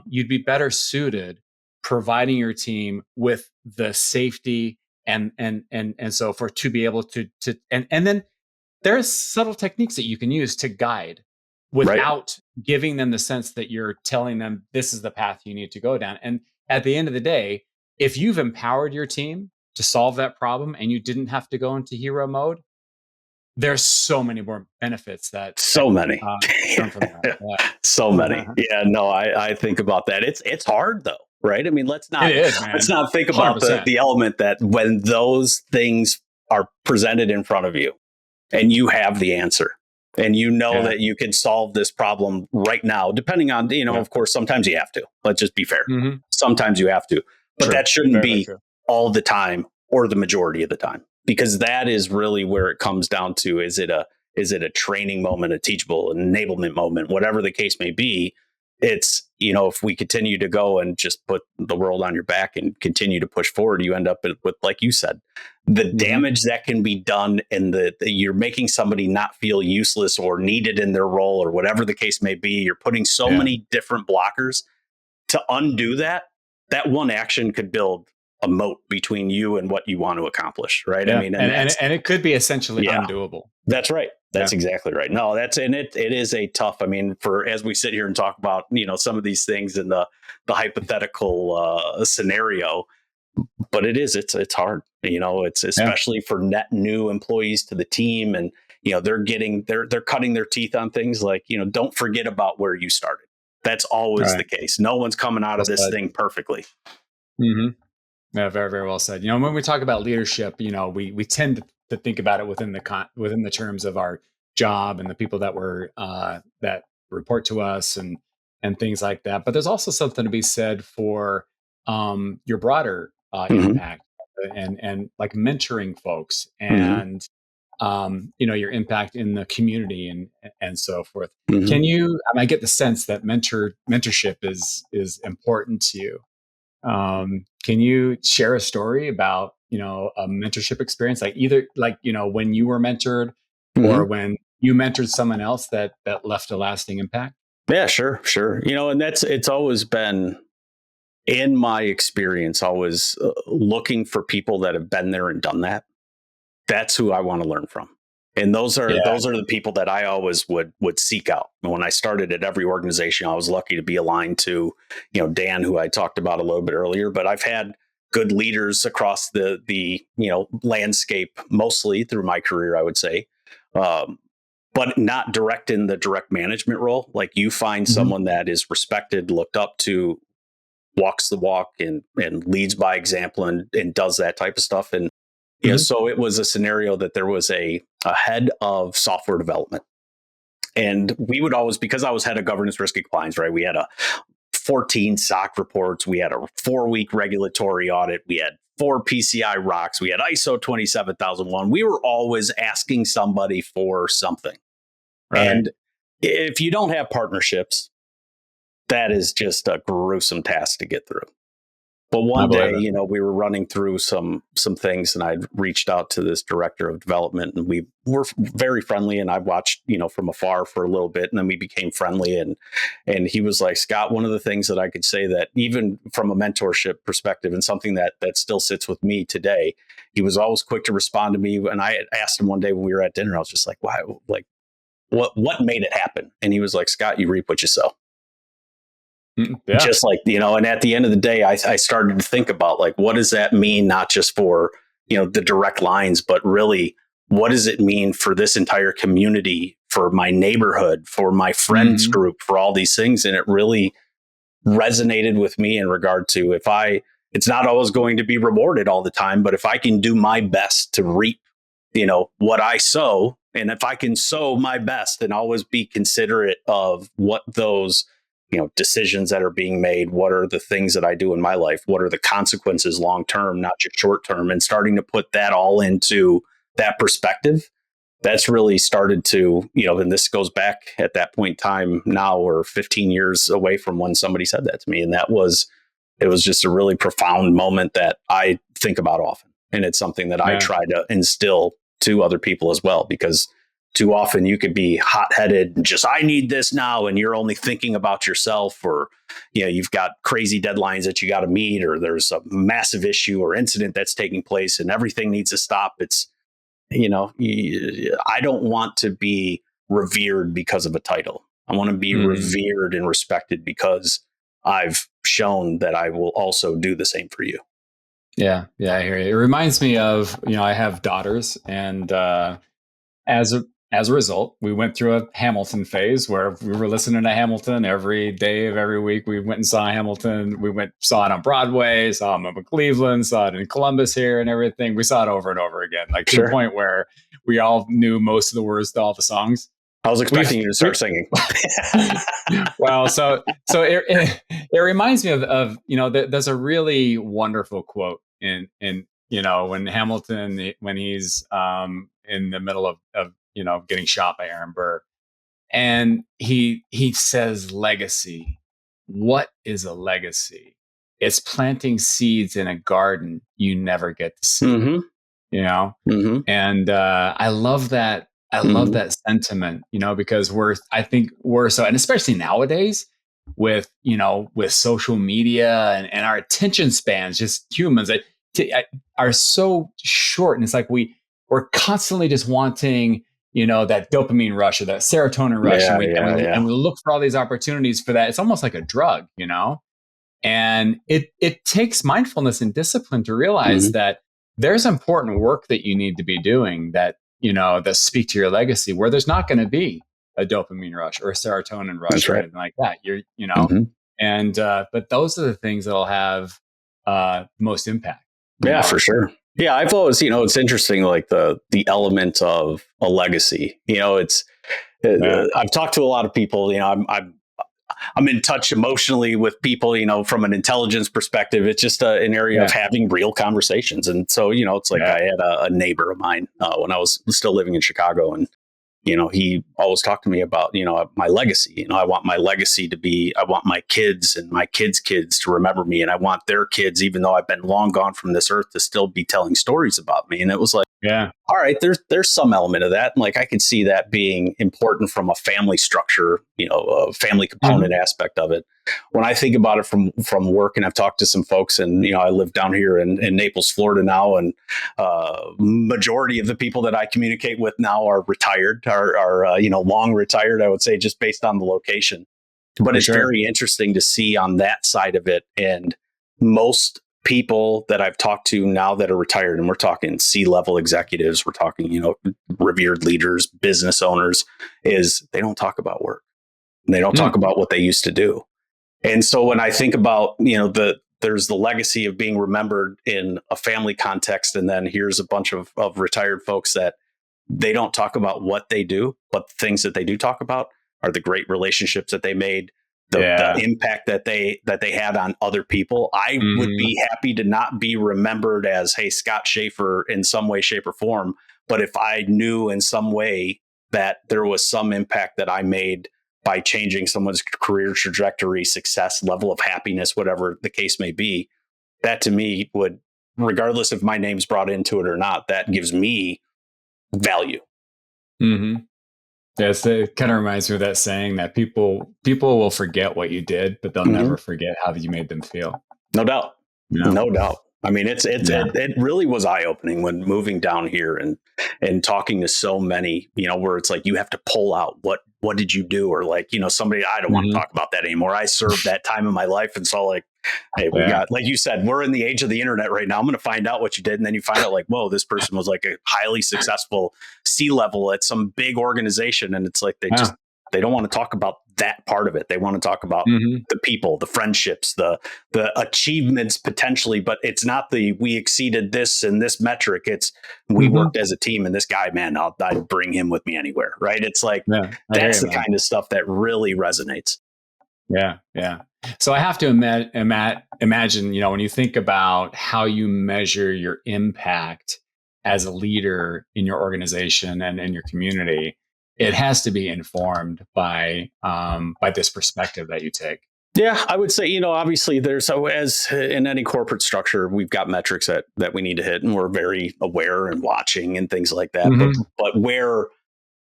you'd be better suited providing your team with the safety and so forth to be able to and then there's subtle techniques that you can use to guide Right. without giving them the sense that you're telling them this is the path you need to go down. And at the end of the day, if you've empowered your team to solve that problem and you didn't have to go into hero mode, there's so many more benefits that So many. come from that. So many. Yeah. Yeah, no, I think about that. It's hard though, right? I mean, It is, let's man. not think about the 100%. the element that when those things are presented in front of you and you have the answer and you know Yeah. that you can solve this problem right now, depending on, Yeah. of course, sometimes you have to. Let's just be fair. Hmm. Sometimes you have to. But True. that shouldn't Very, very be true. all the time or the majority of the time, because that is really where it comes down to. Is it a training moment, a teachable, an enablement moment, whatever the case may be? It's, if we continue to go and just put the world on your back and continue to push forward, you end up with, like you said, the Hmm. damage that can be done, and you're making somebody not feel useless or needed in their role or whatever the case may be. You're putting so Yeah. many different blockers to undo that. That one action could build a moat between you and what you want to accomplish, right? I Yeah. mean, and And that's, and it could be essentially yeah, undoable. that's right. Yeah. That's exactly right. No, it is a tough. I mean, for as we sit here and talk about, some of these things in the hypothetical scenario, but it's hard. It's Yeah. especially for net new employees to the team, and they're cutting their teeth on things like, don't forget about where you started. That's All always the right. case. No one's coming out Well of this said. thing perfectly. Hmm. Yeah, very, very well said. When we talk about leadership, we tend to think about it within the terms of our job and the people that report to us and things like that. But there's also something to be said for your broader Hmm. impact and like mentoring folks Hmm. and your impact in the community and so forth. Hmm. Can you? I get the sense that mentorship is important to you. Can you share a story about, a mentorship experience, like either like, when you were mentored or Hmm. when you mentored someone else that left a lasting impact? Yeah, sure, sure. And it's always been, in my experience, always looking for people that have been there and done that. That's who I want to learn from. And those are Yeah. those are the people that I always would seek out. And when I started at every organization, I was lucky to be aligned to, Dan, who I talked about a little bit earlier. But I've had good leaders across the landscape, mostly through my career, I would say. Um, but not direct in the direct management role. Like, you find Hmm. someone that is respected, looked up to, walks the walk, and leads by example, and does that type of stuff. And Hmm. so it was a scenario that there was a head of software development. And we would always, because I was head of governance, risk, and compliance, right? We had a 14 SOC reports. We had a 4-week regulatory audit. We had 4 PCI rocks. We had ISO 27001. We were always asking somebody for something. Right. And if you don't have partnerships, that is just a gruesome task to get through. But I one believe day, it. we were running through some things, and I'd reached out to this director of development, and we were very friendly. And I watched, from afar for a little bit, and then we became friendly. And he was like, Scott, one of the things that I could say that even from a mentorship perspective, and something that still sits with me today, he was always quick to respond to me. And I asked him one day when we were at dinner, I was just like, why, like, what made it happen? And he was like, Scott, you reap what you sow. Yeah. Just like, and at the end of the day, I started to think about, like, what does that mean, not just for, the direct lines, but really, what does it mean for this entire community, for my neighborhood, for my friends Hmm. group, for all these things? And it really resonated with me in regard to, it's not always going to be rewarded all the time, but if I can do my best to reap, what I sow, and if I can sow my best and always be considerate of what those, decisions that are being made, what are the things that I do in my life, what are the consequences long term, not just short term, and starting to put that all into that perspective, that's really started to, and this goes back at that point in time now, or 15 years away from when somebody said that to me. And it was just a really profound moment that I think about often. And it's something that I Yeah. try to instill to other people as well, because too often you could be hot headed and just, I need this now. And you're only thinking about yourself, or, you've got crazy deadlines that you got to meet, or there's a massive issue or incident that's taking place and everything needs to stop. I don't want to be revered because of a title. I want to be Hmm. revered and respected because I've shown that I will also do the same for you. Yeah. Yeah. I hear you. It reminds me of, I have daughters, and as a as a result, we went through a Hamilton phase where we were listening to Hamilton every day of every week. We went and saw Hamilton. We saw it on Broadway, saw him up in Cleveland, saw it in Columbus here, and everything. We saw it over and over again, like to the Sure. point where we all knew most of the words to all the songs. I was We've expecting you to we start singing. well, so it reminds me of there's a really wonderful quote in when Hamilton, when he's in the middle of getting shot by Aaron Burr, and he says legacy. What is a legacy? It's planting seeds in a garden you never get to see. Mm-hmm. You know, Mm-hmm. and I love that. I love Mm-hmm. that sentiment, because I think we're so, and especially nowadays with social media and our attention spans, just humans are so short. And it's like we're constantly just wanting, that dopamine rush or that serotonin rush. And Yeah, we, and yeah, we, yeah. and we look for all these opportunities for that. It's almost like a drug. And it takes mindfulness and discipline to realize Mm-hmm. that there's important work that you need to be doing that speak to your legacy, where there's not going to be a dopamine rush or a serotonin rush That's or right. anything like that. Mm-hmm. And but those are the things that'll have most impact. You Yeah, know, for sure. Yeah, I've always, it's interesting, like the element of a legacy. yeah, I've talked to a lot of people. I'm in touch emotionally with people, from an intelligence perspective. It's just an area of yeah, having real conversations. And so, it's like yeah. I had a neighbor of mine when I was still living in Chicago, and he always talked to me about, my legacy. I want my legacy to be, I want my kids and my kids' kids to remember me. And I want their kids, even though I've been long gone from this earth, to still be telling stories about me. And it was like, Yeah. all right, there's some element of that. And like, I could see that being important from a family structure, a family Hmm. component aspect of it. When I think about it from work, and I've talked to some folks, and, I live down here in Naples, Florida now. And majority of the people that I communicate with now are retired, are long retired, I would say, just based on the location. But For it's sure. very interesting to see on that side of it. And most people that I've talked to now that are retired, and we're talking C-level executives, we're talking, revered leaders, business owners, is they don't talk about work. And they don't talk Mm. about what they used to do. And so when I think about, there's the legacy of being remembered in a family context, and then here's a bunch of retired folks that they don't talk about what they do, but the things that they do talk about are the great relationships that they made, the Yeah. impact that they had on other people. I would Hmm. be happy to not be remembered as, hey, Scott Shafer, in some way, shape, or form. But if I knew in some way that there was some impact that I made by changing someone's career trajectory, success, level of happiness, whatever the case may be, that to me would, regardless if my name's brought into it or not, that gives me value. Hmm. Yes, it kind of reminds me of that saying that people will forget what you did, but they'll Mm-hmm. never forget how you made them feel. No doubt. Yeah. No doubt. I mean, Yeah. it really was eye opening when moving down here and talking to so many, where it's like you have to pull out what did you do, or like, somebody, I don't want to Hmm. talk about that anymore. I served that time in my life, and so like, hey, we Yeah. got, like you said, we're in the age of the internet right now. I'm going to find out what you did, and then you find out like, whoa, this person was like a highly successful C-level at some big organization, and it's like Yeah. they don't want to talk about that part of it. They want to talk about Hmm. the people, the friendships, the achievements potentially, but it's not the we exceeded this and this metric. It's we Hmm. worked as a team, and this guy, man, I'd bring him with me anywhere. Right? It's like Yeah. I hear that's you, the man. kind of stuff that really resonates. Yeah. Yeah. So I have to imagine, when you think about how you measure your impact as a leader in your organization and in your community, it has to be informed by this perspective that you take. Yeah, I would say, obviously there's, so as in any corporate structure, we've got metrics that we need to hit, and we're very aware and watching and things like that. But Hmm. where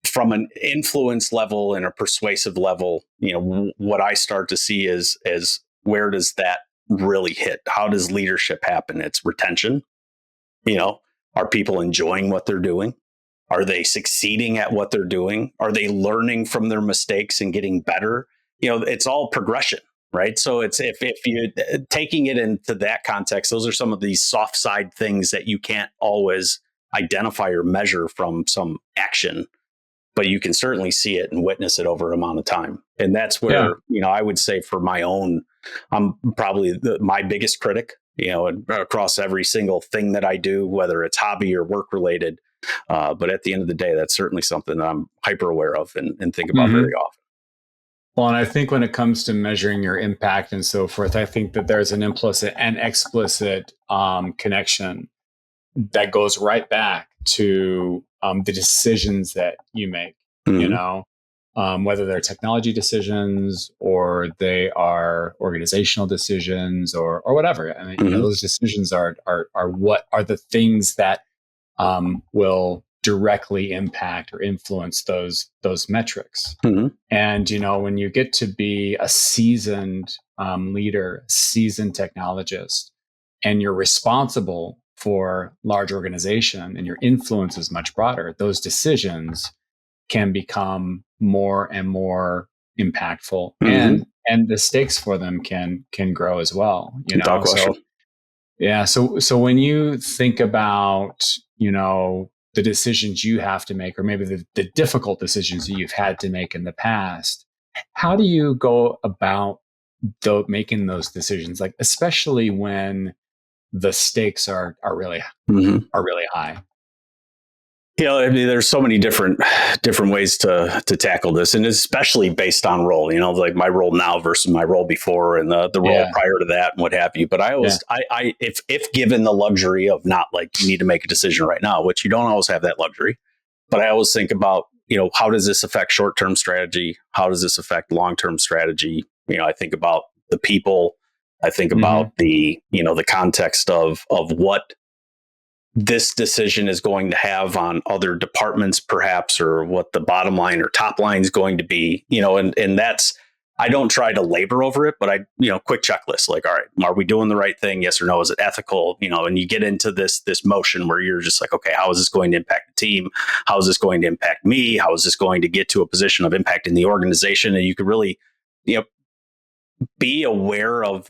from an influence level and a persuasive level, what I start to see is where does that really hit? How does leadership happen? It's retention. You know, are people enjoying what they're doing? Are they succeeding at what they're doing? Are they learning from their mistakes and getting better? It's all progression, right? So it's if you taking it into that context, those are some of these soft side things that you can't always identify or measure from some action, but you can certainly see it and witness it over an amount of time. And that's Yeah. where, I would say for my own, I'm probably my biggest critic, across every single thing that I do, whether it's hobby or work related. But at the end of the day, that's certainly something that I'm hyper aware of and think about very Hmm. often. Well, and I think when it comes to measuring your impact and so forth, I think that there's an implicit and explicit connection that goes right back to the decisions that you make, you Mm-hmm. know, whether they're technology decisions or they are organizational decisions or whatever. I mean, Mm-hmm. those decisions are what are the things that will directly impact or influence those metrics. Mm-hmm. And when you get to be a seasoned leader, seasoned technologist, and you're responsible for large organization and your influence is much broader, those decisions can become more and more impactful, Mm-hmm. and the stakes for them can grow as well. Without So question. yeah, so when you think about the decisions you have to make, or maybe the difficult decisions that you've had to make in the past, how do you go about making those decisions? Like especially when the stakes Mm-hmm. are really high. I mean, there's so many different ways to tackle this, and especially based on role. Like my role now versus my role before, and the role Yeah, prior to that, and what have you. But I yeah. always, I if given the luxury of not like you need to make a decision right now, which you don't always have that luxury, but I always think about how does this affect short term strategy? How does this affect long term strategy? I think about the people. I think Hmm. about the context of what this decision is going to have on other departments, perhaps, or what the bottom line or top line is going to be, and that's, I don't try to labor over it, but quick checklist, like, all right, are we doing the right thing? Yes or no? Is it ethical? And you get into this motion where you're just like, okay, how is this going to impact the team? How is this going to impact me? How is this going to get to a position of impact in the organization? And you could really, you know, be aware of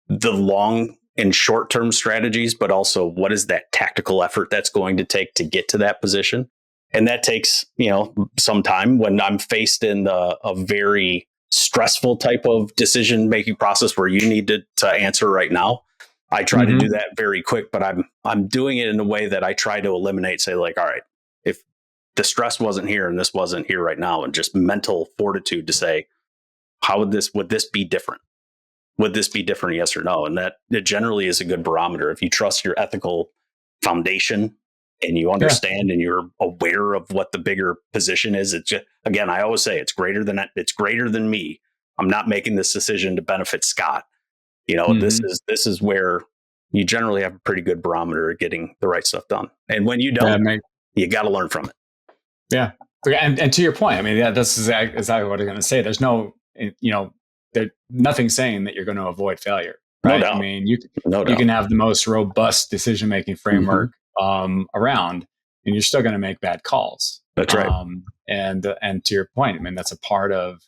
the long and short term strategies, but also what is that tactical effort that's going to take to get to that position. And that takes, some time when I'm faced in a very stressful type of decision making process where you need to answer right now. I try to do Hmm. that very quick, but I'm doing it in a way that I try to eliminate, say, like, all right, if the stress wasn't here and this wasn't here right now, and just mental fortitude to say, how would this be different? Would this be different? Yes or no? And that it generally is a good barometer. If you trust your ethical foundation and you Yeah. understand and you're aware of what the bigger position is, it's just, again, I always say it's greater than me. I'm not making this decision to benefit Scott. Hmm. This is where you generally have a pretty good barometer of getting the right stuff done. And when you Yeah, don't, you got to learn from it. yeah. And to your point, I mean, yeah, that's exactly what I'm going to say. There's no, nothing saying that you're going to avoid failure, No right? I doubt. mean, No you doubt. can have the most robust decision making Mm-hmm. framework around, and you're still going to make bad calls. That's right. And to your point, I mean, it's a part of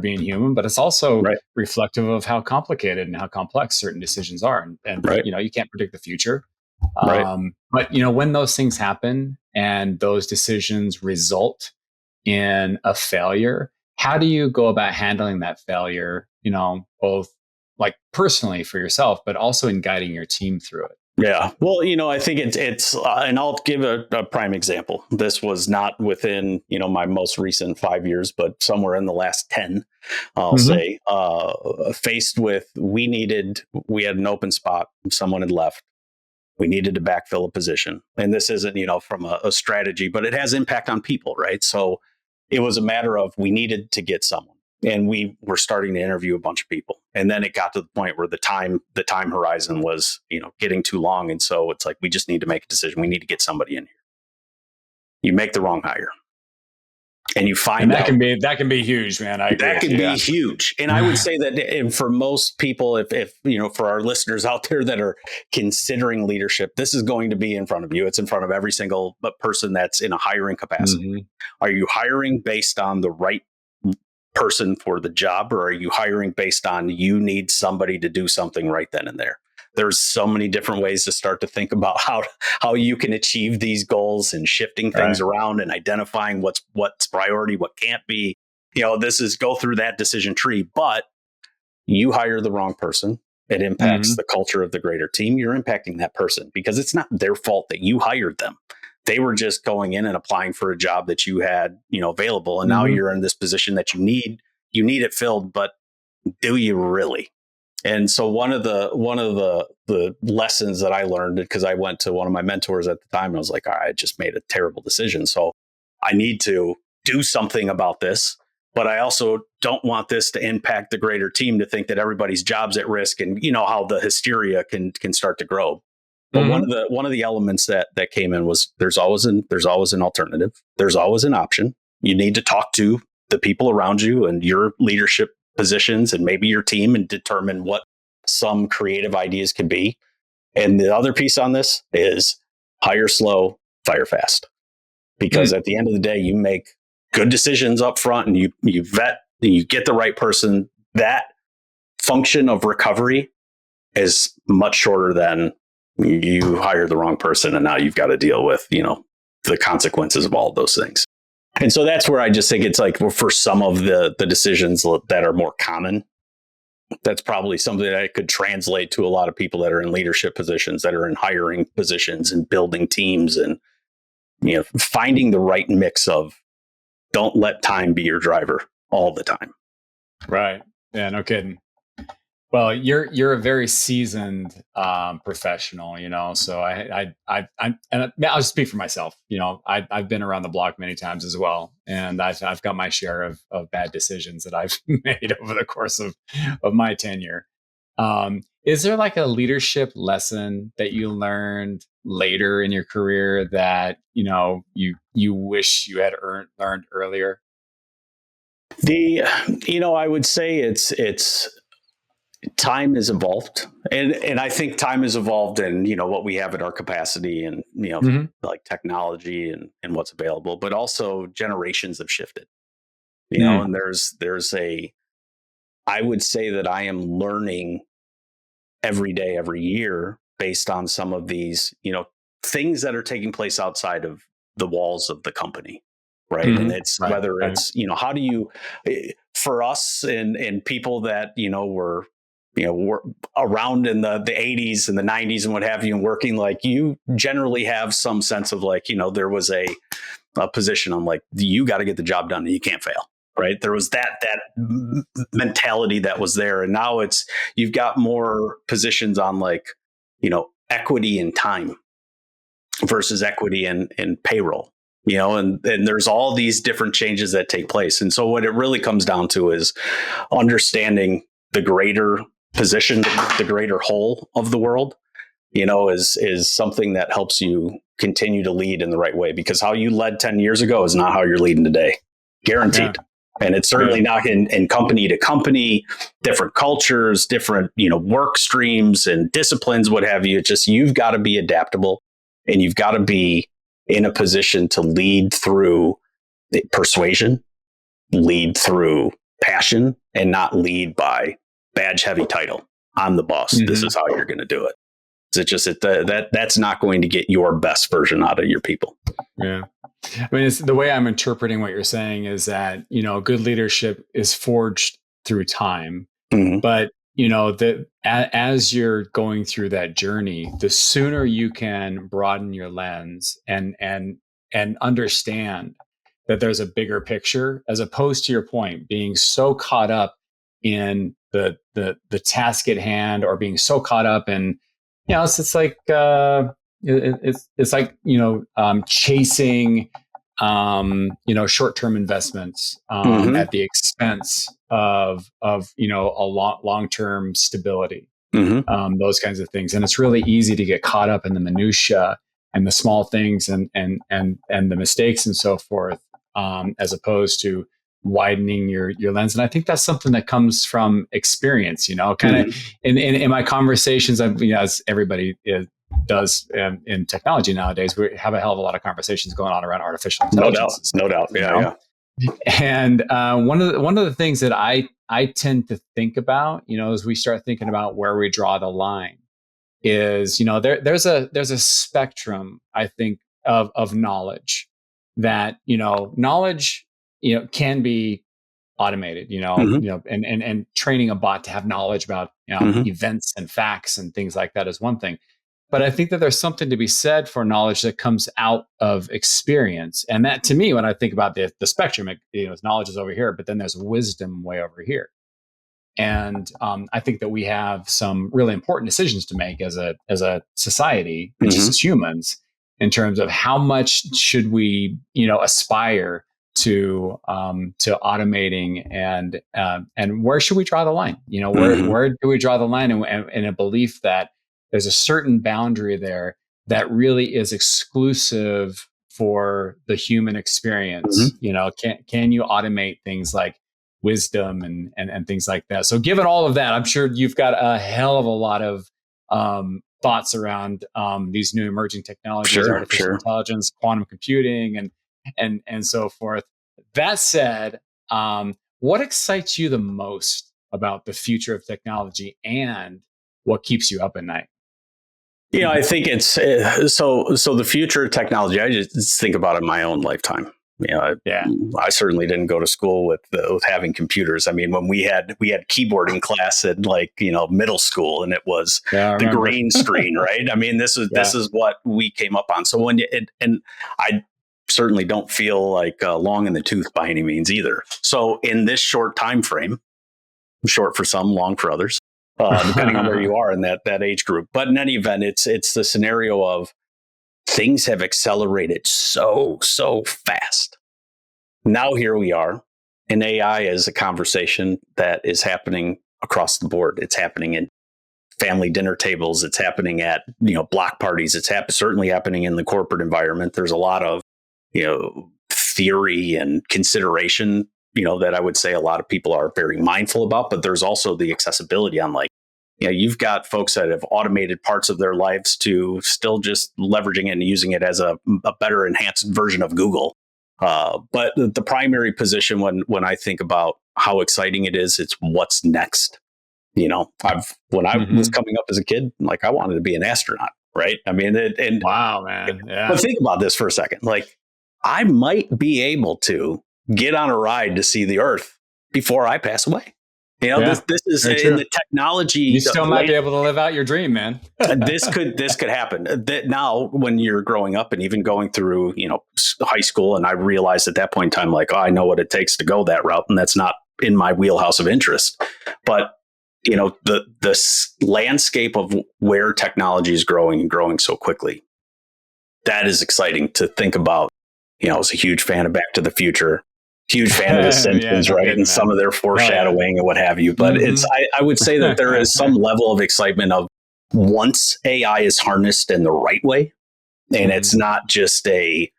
being human, but it's also Right. reflective of how complicated and how complex certain decisions are. And Right. you can't predict the future. Right. But when those things happen and those decisions result in a failure, how do you go about handling that failure? Both like personally for yourself, but also in guiding your team through it. Yeah. Well, I think it's and I'll give a prime example. This was not within, my most recent 5 years, but somewhere in the last 10, I'll Mm-hmm. say, faced with, we had an open spot. Someone had left. We needed to backfill a position. And this isn't, from a strategy, but it has impact on people, right? So it was a matter of, we needed to get someone. And we were starting to interview a bunch of people. And then it got to the point where the time horizon was, getting too long. And so it's like, we just need to make a decision. We need to get somebody in here. You make the wrong hire. And you find And out that can be huge, man. I agree that with could you. be Yeah. huge. And I would say that, and for most people, if for our listeners out there that are considering leadership, this is going to be in front of you. It's in front of every single person that's in a hiring capacity. Mm-hmm. Are you hiring based on the right person for the job, or are you hiring based on, you need somebody to do something right then and there? There's so many different ways to start to think about how you can achieve these goals, and shifting things Right. around and identifying what's priority, what can't be. This is go through that decision tree. But you hire the wrong person, it impacts Mm-hmm. the culture of the greater team. You're impacting that person because it's not their fault that you hired them. They were just going in and applying for a job that you had, available. And now Mm-hmm. you're in this position that you need it filled, but do you really? And so one of the lessons that I learned, because I went to one of my mentors at the time, and I was like, all right, I just made a terrible decision. So I need to do something about this. But I also don't want this to impact the greater team, to think that everybody's job's at risk, and how the hysteria can start to grow. But Mm-hmm. one of the elements that came in was, there's always an alternative. There's always an option. You need to talk to the people around you and your leadership positions, and maybe your team, and determine what some creative ideas could be. And the other piece on this is, hire slow, fire fast. Because at the end of the day, you make good decisions up front, and you vet, and you get the right person. That function of recovery is much shorter than you hire the wrong person and now you've got to deal with, the consequences of all of those things. And so that's where I just think it's like, well, for some of the decisions that are more common, that's probably something that I could translate to a lot of people that are in leadership positions, that are in hiring positions and building teams, and finding the right mix of, don't let time be your driver all the time. Right. Yeah. No kidding. Well, you're a very seasoned professional, So and I'll speak for myself. I've been around the block many times as well, and I've got my share of bad decisions that I've made over the course of my tenure. Is there like a leadership lesson that you learned later in your career that you wish you had learned earlier? I would say it's time has evolved, and I think time has evolved in what we have at our capacity, and Mm-hmm. like technology and what's available, but also generations have shifted. Mm. And there's I would say that I am learning every day, every year, based on some of these things that are taking place outside of the walls of the company. Right. And Mm-hmm. it's Right. whether Right. it's, how do you, for us and people that, were around in the 80s and the 90s and what have you, and working, like, you generally have some sense of, like, there was a position on, like, you got to get the job done and you can't fail. Right. There was that mentality that was there. And now you've got more positions on, like, equity in time versus equity in payroll. And there's all these different changes that take place. And so what it really comes down to is understanding the greater position the greater whole of the world, is something that helps you continue to lead in the right way, because how you led 10 years ago is not how you're leading today. Guaranteed. Yeah. And it's certainly not in company to company, different cultures, different, work streams and disciplines, what have you. It's just, you've got to be adaptable, and you've got to be in a position to lead through persuasion, lead through passion, and not lead by badge heavy title. I'm the boss. This is how you're going to do it. It's just that's not going to get your best version out of your people. Yeah. I mean, it's the way I'm interpreting what you're saying is that, good leadership is forged through time, but as you're going through that journey, the sooner you can broaden your lens and understand that there's a bigger picture, as opposed to your point, being so caught up in the task at hand, or being so caught up in, it's like it's like chasing short-term investments at the expense of a long-term stability, those kinds of things. And it's really easy to get caught up in the minutia and the small things and the mistakes and so forth, as opposed to widening your lens. And I think that's something that comes from experience, kind of in my conversations. As everybody does in technology nowadays, we have a hell of a lot of conversations going on around artificial intelligence. No doubt. Yeah. And one of the things that I tend to think about, as we start thinking about where we draw the line, is there's a spectrum, I think, of knowledge that knowledge can be automated, and training a bot to have knowledge about events and facts and things like that is one thing. But I think that there's something to be said for knowledge that comes out of experience. And that, to me, when I think about the spectrum, knowledge is over here, but then there's wisdom way over here. And I think that we have some really important decisions to make as a society, and just as humans, in terms of how much should we aspire to automating, and where should we draw the line? Where do we draw the line? And in a belief that there's a certain boundary there that really is exclusive for the human experience. Can you automate things like wisdom and things like that? So given all of that, I'm sure you've got a hell of a lot of thoughts around these new emerging technologies, artificial intelligence, quantum computing, and so forth. That said, what excites you the most about the future of technology, and what keeps you up at night? I think it's so the future of technology, I just think about it in my own lifetime. I certainly didn't go to school with having computers. I mean, when we had keyboard in class at middle school, and it was the green screen, right? I mean, this is what we came up on. So and I certainly don't feel like long in the tooth by any means either. So in this short time frame, short for some, long for others, depending on where you are in that age group. But in any event, it's the scenario of things have accelerated so fast. Now here we are, and AI is a conversation that is happening across the board. It's happening in family dinner tables. It's happening at block parties. It's certainly happening in the corporate environment. There's a lot of theory and consideration that I would say a lot of people are very mindful about, but there's also the accessibility on you've got folks that have automated parts of their lives to still just leveraging it and using it as a better enhanced version of Google. But the primary position when I think about how exciting it is, it's what's next. When I was coming up as a kid, I wanted to be an astronaut, right? I mean, wow, man. Yeah. But think about this for a second. I might be able to get on a ride to see the Earth before I pass away. This is in the technology. You still might be able to live out your dream, man. this could happen. That now, when you're growing up and even going through, high school, and I realized at that point in time, I know what it takes to go that route, and that's not in my wheelhouse of interest. But the landscape of where technology is growing and growing so quickly, that is exciting to think about. I was a huge fan of Back to the Future. huge fan of The Yeah, Simpsons, no right? kidding, And some man. of their Oh yeah. foreshadowing and what have you. But Hmm. I would say that there is some level of excitement of once AI is harnessed in the right way, and it's Hmm. not just a,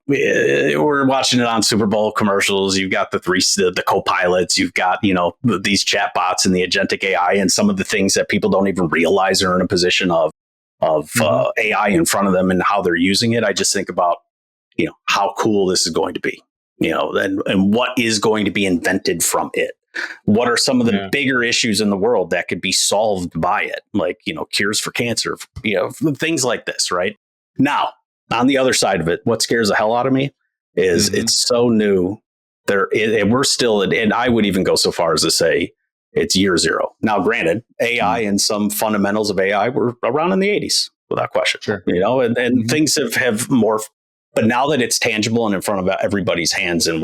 we're watching it on Super Bowl commercials. You've got the co-pilots, you've got, these chatbots and the agentic AI, and some of the things that people don't even realize are in a position of Hmm. AI in front of them and how they're using it. I just think about, how cool this is going to be, and what is going to be invented from it. What are some of the Yeah. bigger issues in the world that could be solved by it? Like, cures for cancer, things like this, right? Now, on the other side of it, what scares the hell out of me is Hmm. it's so new. And we're still, and I would even go so far as to say it's year zero. Now, granted, AI and some fundamentals of AI were around in the 80s without question, Sure. and Hmm. things have morphed. But now that it's tangible and in front of everybody's hands, and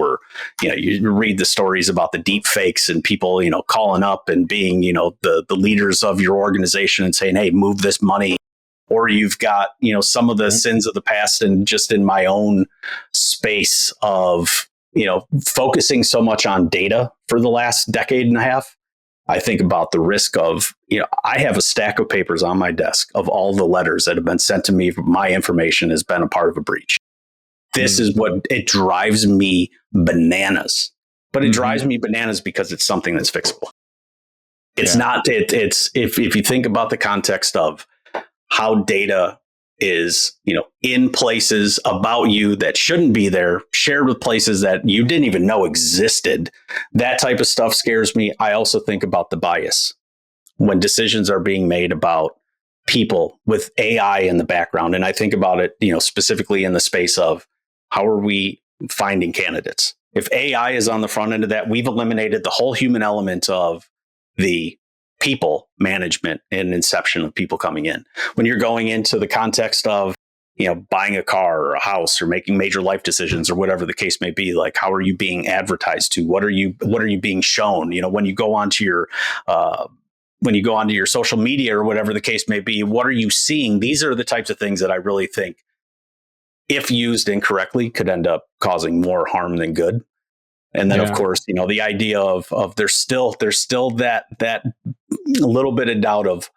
you read the stories about the deep fakes and people, calling up and being, the leaders of your organization and saying, hey, move this money. Or you've got, some of the Right. sins of the past, and just in my own space of, focusing so much on data for the last decade and a half. I think about the risk of, I have a stack of papers on my desk of all the letters that have been sent to me. My information has been a part of a breach. This is what it drives me bananas. But it Mm-hmm. drives me bananas because it's something that's fixable. It's Yeah. not, it's, if you think about the context of how data is, in places about you that shouldn't be there, shared with places that you didn't even know existed, that type of stuff scares me. I also think about the bias when decisions are being made about people with AI in the background. And I think about it, specifically in the space of how are we finding candidates? If AI is on the front end of that, we've eliminated the whole human element of the people management and inception of people coming in. When you're going into the context of, buying a car or a house or making major life decisions or whatever the case may be, like how are you being advertised to? What are you being shown? When you go onto your social media or whatever the case may be, what are you seeing? These are the types of things that I really think, if used incorrectly, could end up causing more harm than good. And then, of Yeah. course, the idea of there's still that little bit of doubt of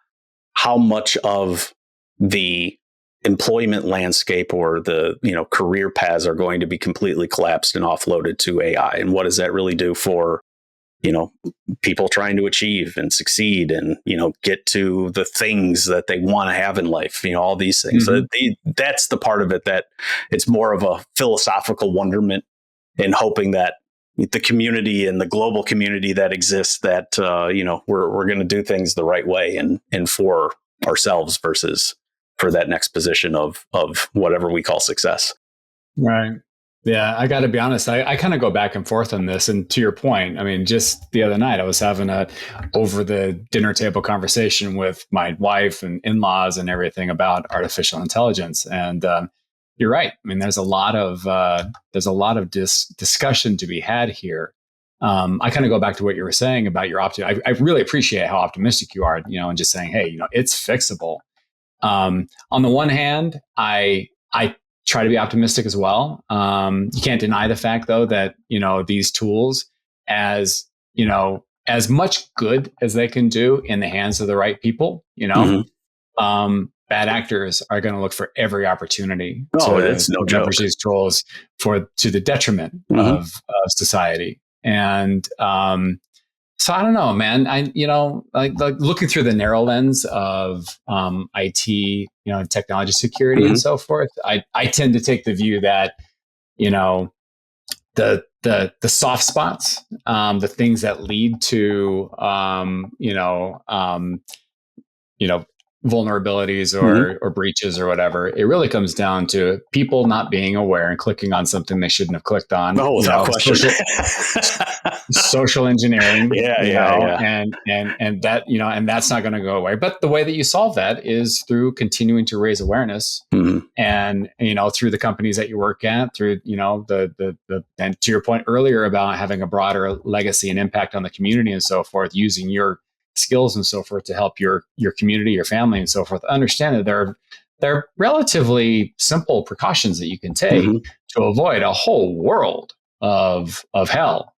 how much of the employment landscape or the career paths are going to be completely collapsed and offloaded to AI, and what does that really do for you know people trying to achieve and succeed and get to the things that they want to have in life, all these things. Hmm. That's the part of it that it's more of a philosophical wonderment, and hoping that the community and the global community that exists, that we're going to do things the right way and for ourselves versus for that next position of whatever we call success. Right. Yeah, I got to be honest. I kind of go back and forth on this. And to your point, I mean, just the other night, I was having a over the dinner table conversation with my wife and in-laws and everything about artificial intelligence. And you're right. I mean, there's a lot of discussion to be had here. I kind of go back to what you were saying about your I really appreciate how optimistic you are. And just saying, hey, it's fixable. On the one hand, I try to be optimistic as well. You can't deny the fact, though, that these tools, as as much good as they can do in the hands of the right people, Mm-hmm. bad actors are going to look for every opportunity Oh, to it's no leverage joke. these tools to the detriment Mm-hmm. of society. And so I don't know, man. Like looking through the narrow lens of IT, technology security and Mm-hmm. so forth. I tend to take the view that you know the soft spots, the things that lead to you know vulnerabilities Mm-hmm. or breaches or whatever. It really comes down to people not being aware and clicking on something they shouldn't have clicked on. Oh, without question. Social engineering, Yeah, yeah, yeah. and that, and that's not going to go away. But the way that you solve that is through continuing to raise awareness, Mm-hmm. and through the companies that you work at, through the and to your point earlier about having a broader legacy and impact on the community and so forth, using your skills and so forth to help your community, your family and so forth. Understand that there are relatively simple precautions that you can take Mm-hmm. to avoid a whole world of hell,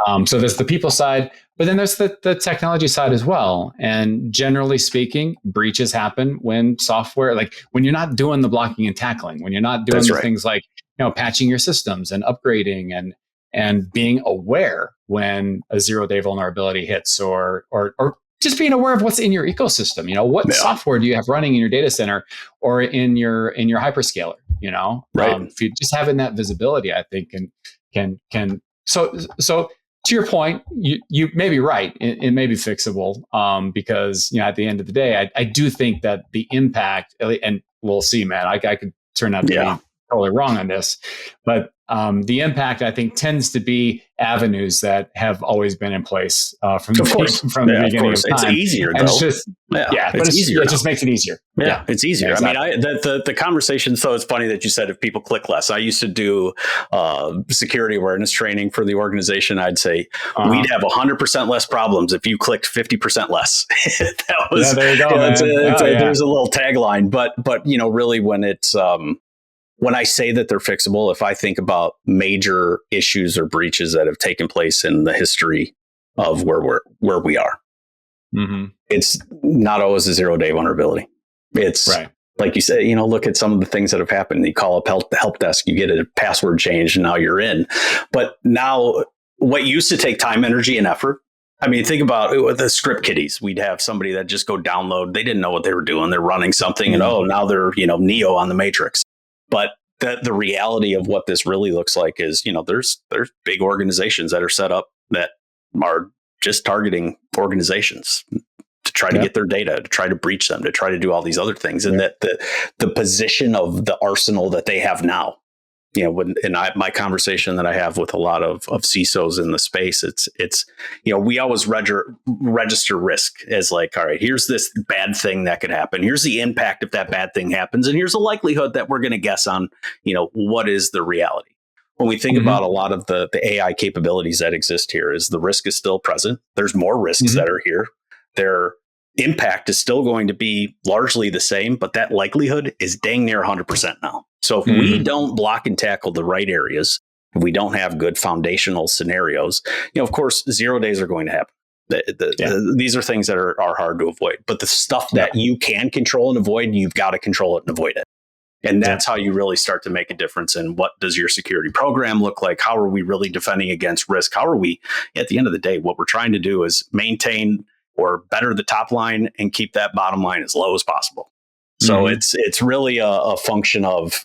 Hmm. So there's the people side, but then there's the technology side as well. And generally speaking, breaches happen when software, like when you're not doing the blocking and tackling, when you're not doing That's the right. things like, patching your systems and upgrading and being aware when a 0-day vulnerability hits, or just being aware of what's in your ecosystem. What Yeah. software do you have running in your data center or in your hyperscaler? Right. If you just having that visibility, I think can so to your point, you may be right. It may be fixable, because at the end of the day, I do think that the impact, and we'll see, man. I could turn out to Yeah. be totally wrong on this, but the impact, I think, tends to be avenues that have always been in place, from Of course. from the Yeah, of beginning of course. It's time, easier and it's though. just Yeah, but it's easier it now. just makes it easier. Yeah, it's Yeah, easier. I mean, exactly. the conversation. So it's funny that you said if people click less. I used to do security awareness training for the organization. I'd say Uh-huh. we'd have 100% less problems if you clicked 50% less. That Yeah, was, there you go, man. Oh yeah. there's a little tagline, but really when it's when I say that they're fixable, if I think about major issues or breaches that have taken place in the history of where we are, Mm-hmm. it's not always a 0-day vulnerability. It's Right. like you said, look at some of the things that have happened. You call up help desk, you get a password change, and now you're in. But now, what used to take time, energy, and effort. I mean, think about it with the script kiddies. We'd have somebody that just go download. They didn't know what they were doing. They're running something, and Mm-hmm. now they're Neo on the Matrix. But the reality of what this really looks like is, there's big organizations that are set up that are just targeting organizations to try to Yep. get their data, to try to breach them, to try to do all these other things. And Yep. that the position of the arsenal that they have now, my conversation that I have with a lot of CISOs in the space, it's we always register risk as like, all right, here's this bad thing that could happen. Here's the impact if that bad thing happens. And here's the likelihood that we're going to guess on, what is the reality. When we think Mm-hmm. about a lot of the AI capabilities that exist here, is the risk is still present. There's more risks Mm-hmm. that are here. Their impact is still going to be largely the same, but that likelihood is dang near 100% now. So if we Mm-hmm. don't block and tackle the right areas, if we don't have good foundational scenarios, of course, 0 days are going to happen. Yeah. These are things that are hard to avoid. But the stuff Yeah. that you can control and avoid, you've got to control it and avoid it. And Yeah. that's how you really start to make a difference in what does your security program look like? How are we really defending against risk? How are we, at the end of the day, what we're trying to do is maintain or better the top line and keep that bottom line as low as possible. So Mm-hmm. it's really a function of,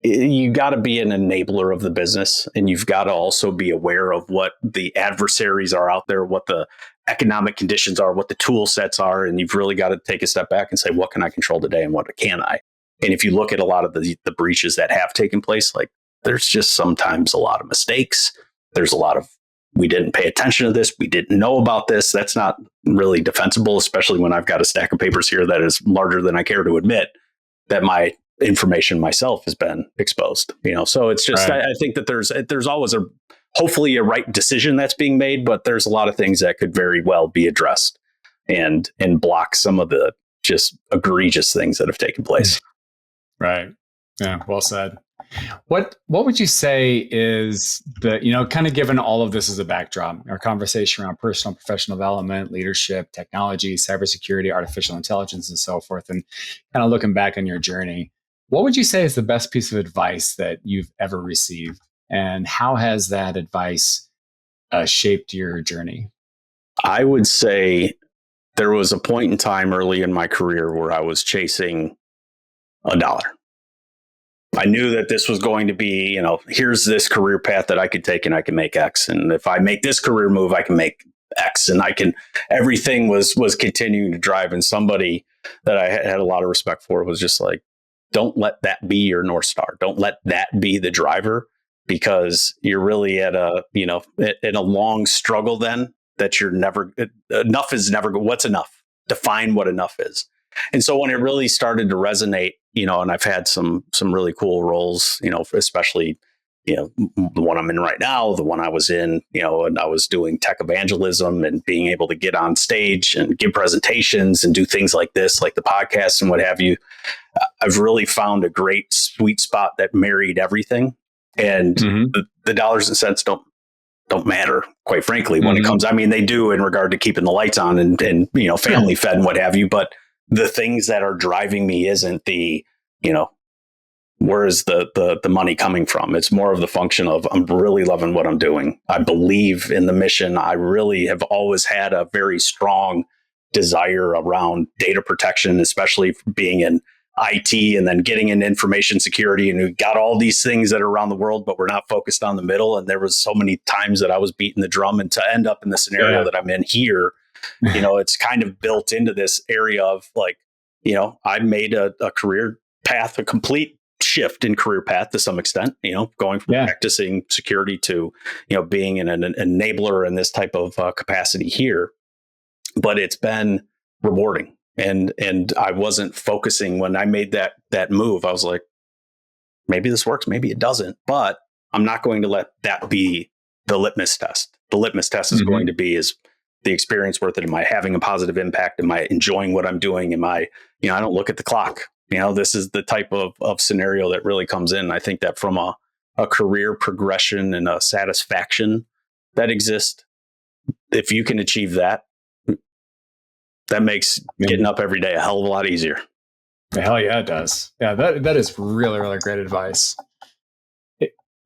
you got to be an enabler of the business, and you've got to also be aware of what the adversaries are out there, what the economic conditions are, what the tool sets are. And you've really got to take a step back and say, what can I control today and what can I? And if you look at a lot of the breaches that have taken place, like there's just sometimes a lot of mistakes. There's a lot of, we didn't pay attention to this. We didn't know about this. That's not really defensible, especially when I've got a stack of papers here that is larger than I care to admit that my information myself has been exposed. So it's just, Right. I think that there's always hopefully a right decision that's being made, but there's a lot of things that could very well be addressed and block some of the just egregious things that have taken place. Right. Yeah. Well said. What would you say is kind of given all of this as a backdrop, our conversation around personal and professional development, leadership, technology, cybersecurity, artificial intelligence, and so forth, and kind of looking back on your journey, what would you say is the best piece of advice that you've ever received? And how has that advice shaped your journey? I would say there was a point in time early in my career where I was chasing a dollar. I knew that this was going to be, here's this career path that I could take and I can make X. And if I make this career move, I can make X. And everything was continuing to drive. And somebody that I had a lot of respect for was just like, don't let that be your North Star. Don't let that be the driver, because you're really at in a long struggle then that you're never, enough is never, what's enough? Define what enough is. And so when it really started to resonate, and I've had some really cool roles, especially, the one I'm in right now, the one I was in, and I was doing tech evangelism and being able to get on stage and give presentations and do things like this, like the podcast and what have you. I've really found a great sweet spot that married everything. And Hmm. the dollars and cents don't matter, quite frankly, when it Hmm. comes. I mean, they do in regard to keeping the lights on and Yeah. family fed and what have you. But the things that are driving me isn't the, you know, where is the money coming from? It's more of the function of I'm really loving what I'm doing. I believe in the mission. I really have always had a very strong desire around data protection, especially being in IT and then getting into information security. And we've got all these things that are around the world, but we're not focused on the middle. And there was so many times that I was beating the drum, and to end up in the scenario Yeah. that I'm in here, it's kind of built into this area of like, I made a career path, a complete shift in career path to some extent, going from Yeah. practicing security to, being an enabler in this type of capacity here. But it's been rewarding. And I wasn't focusing when I made that move. I was like, maybe this works, maybe it doesn't, but I'm not going to let that be the litmus test. The litmus test is going Hmm. to be, is the experience worth it? Am I having a positive impact? Am I enjoying what I'm doing? Am I, I don't look at the clock. This is the type of scenario that really comes in. I think that from a career progression and a satisfaction that exists, if you can achieve that, that makes getting up every day a hell of a lot easier. Hell yeah, it does. Yeah, that is really, really great advice.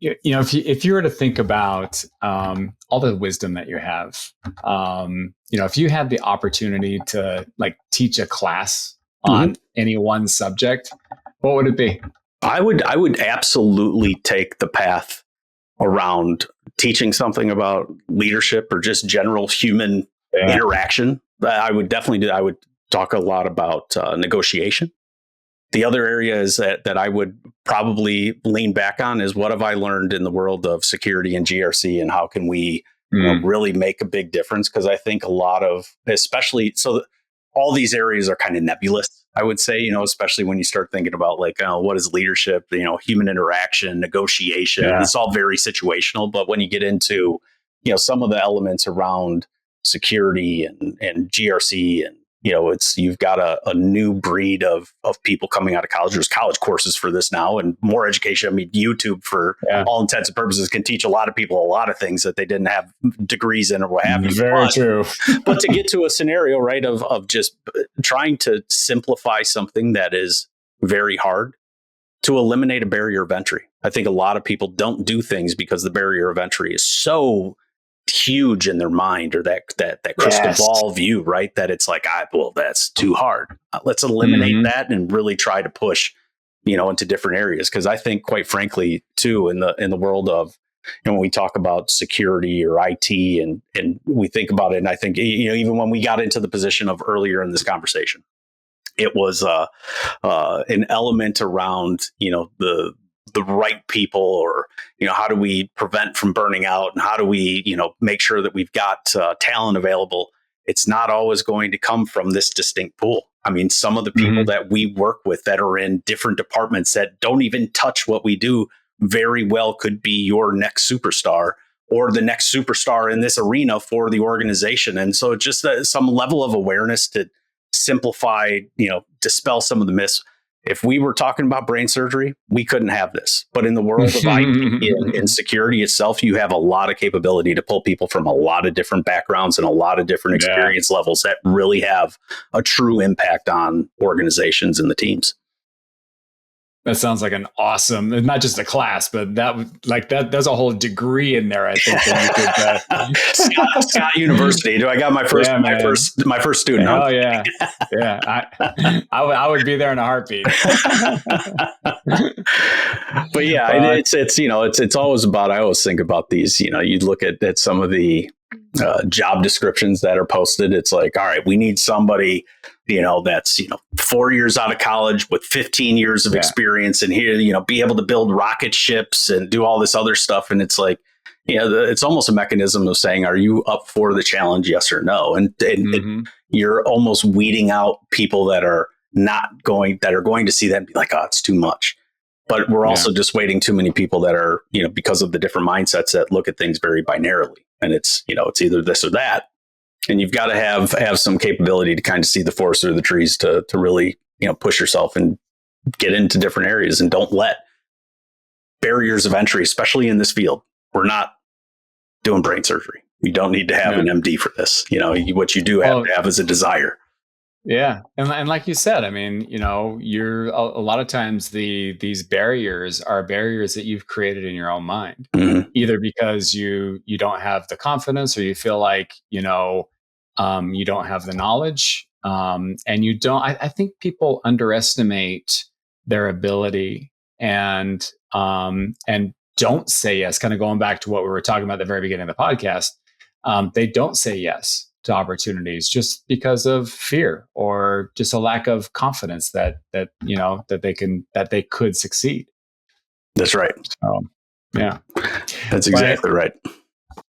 If you were to think about all the wisdom that you have, if you had the opportunity to like teach a class Mm-hmm. on any one subject, what would it be? I would absolutely take the path around teaching something about leadership or just general human Yeah. interaction. I would definitely do. I would talk a lot about negotiation. The other areas that I would probably lean back on is, what have I learned in the world of security and GRC, and how can we really make a big difference? Because I think a lot of, especially, all these areas are kind of nebulous, I would say, especially when you start thinking about like, what is leadership, human interaction, negotiation. Yeah. It's all very situational. But when you get into, some of the elements around security and GRC, and you've got a new breed of people coming out of college. There's college courses for this now, and more education. I mean, YouTube, for Yeah. all intents and purposes, can teach a lot of people a lot of things that they didn't have degrees in or what have you. Very true. But to get to a scenario, right, of just trying to simplify something that is very hard, to eliminate a barrier of entry. I think a lot of people don't do things because the barrier of entry is so huge in their mind, or that crystal Yes. ball view, right? That it's like, well, that's too hard. Let's eliminate Mhm. that and really try to push, into different areas. Because I think, quite frankly, too, in the world of, when we talk about security or IT, and we think about it, and I think, even when we got into the position of earlier in this conversation, it was an element around, the right people, or how do we prevent from burning out, and how do we make sure that we've got talent available. It's not always going to come from this distinct pool. I mean, some of the people Mhm. that we work with that are in different departments that don't even touch what we do very well could be your next superstar, or the next superstar in this arena for the organization. And so just some level of awareness to simplify, dispel some of the myths. If we were talking about brain surgery, we couldn't have this. But in the world of IT and security itself, you have a lot of capability to pull people from a lot of different backgrounds and a lot of different Yeah. experience levels that really have a true impact on organizations and the teams. That sounds like an awesome, not just a class, but there's a whole degree in there. I think that you could. Scott University. I got my first, Yeah, man. my first student. Hell yeah, yeah. I would be there in a heartbeat. But yeah, it's always about. I always think about these. You look at some of the job descriptions that are posted. It's like, all right, we need somebody, that's 4 years out of college with 15 years of experience, and here, be able to build rocket ships and do all this other stuff. And it's like, it's almost a mechanism of saying, are you up for the challenge? Yes or no. And you're almost weeding out people that are going to see that and be like, oh, it's too much. But we're also just waiting too many people that are, because of the different mindsets that look at things very binarily. And it's either this or that. And you've got to have some capability to kind of see the forest through the trees to really, push yourself and get into different areas, and don't let barriers of entry, especially in this field. We're not doing brain surgery. You don't need to have an MD for this. What you do have to have is a desire. Yeah. And like you said, I mean, you're a lot of times these barriers are barriers that you've created in your own mind, either because you don't have the confidence, or you feel like, you don't have the knowledge. And you don't, I think people underestimate their ability and don't say yes, kind of going back to what we were talking about at the very beginning of the podcast. They don't say yes to opportunities just because of fear or just a lack of confidence that they could succeed. That's right. So, yeah, that's exactly right.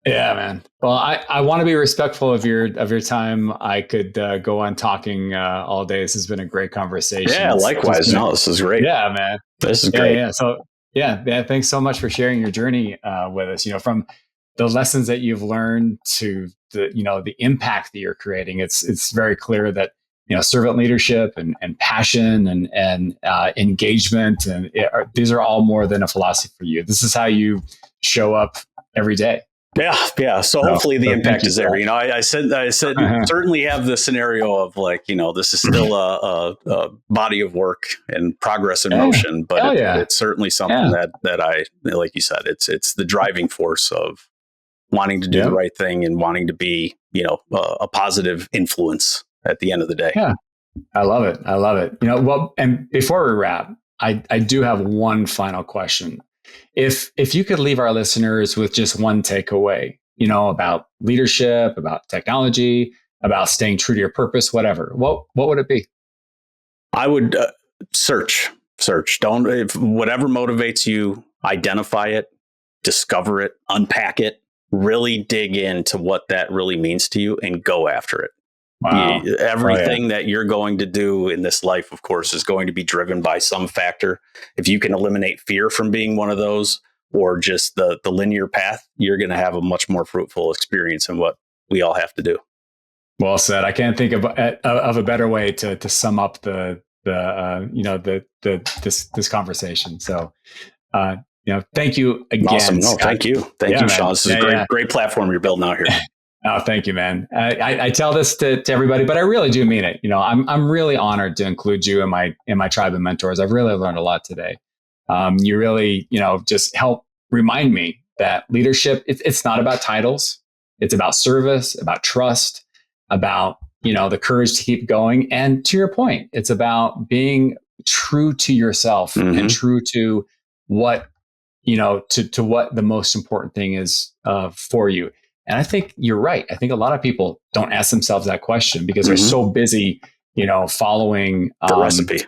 Yeah, man. Well, I want to be respectful of your time. I could go on talking all day. This has been a great conversation. Yeah, likewise. This is great. Yeah, man. This is great. Yeah. So, yeah. Thanks so much for sharing your journey with us. From the lessons that you've learned to the impact that you're creating. It's very clear that servant leadership and passion and engagement these are all more than a philosophy for you. This is how you show up every day. Yeah. So hopefully the impact is there. I said certainly have the scenario of this is still a body of work and progress in motion, but it's certainly something that I, like you said, it's the driving force of wanting to do the right thing and wanting to be, a positive influence at the end of the day. Yeah. I love it. Well, and before we wrap, I do have one final question. If you could leave our listeners with just one takeaway, about leadership, about technology, about staying true to your purpose, whatever, what would it be? I would search. If whatever motivates you, identify it, discover it, unpack it, really dig into what that really means to you and go after it. Wow. Everything that you're going to do in this life, of course, is going to be driven by some factor. If you can eliminate fear from being one of those, or just the linear path, you're going to have a much more fruitful experience in what we all have to do. Well said. I can't think of a better way to sum up this conversation. So, thank you again. Awesome. No, thank you, Sean. This is a great platform you're building out here. Oh, thank you, man. I tell this to everybody, but I really do mean it. I'm really honored to include you in my tribe of mentors. I've really learned a lot today. You really, just help remind me that leadership, it's not about titles. It's about service, about trust, about, the courage to keep going. And to your point, it's about being true to yourself and true to what, to what the most important thing is for you. And I think you're right. I think a lot of people don't ask themselves that question because they're so busy, following the recipe.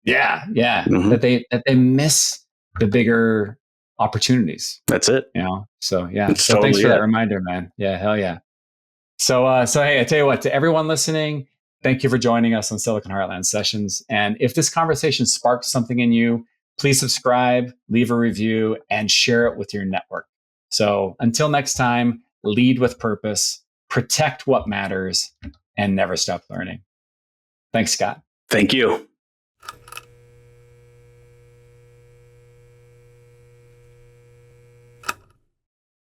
That they miss the bigger opportunities. That's it. So so thanks for that reminder, man. Yeah, hell yeah. So hey, I tell you what, to everyone listening, thank you for joining us on Silicon Heartland Sessions. And if this conversation sparked something in you, please subscribe, leave a review, and share it with your network. So until next time, lead with purpose, protect what matters, and never stop learning. Thanks, Scott. Thank you.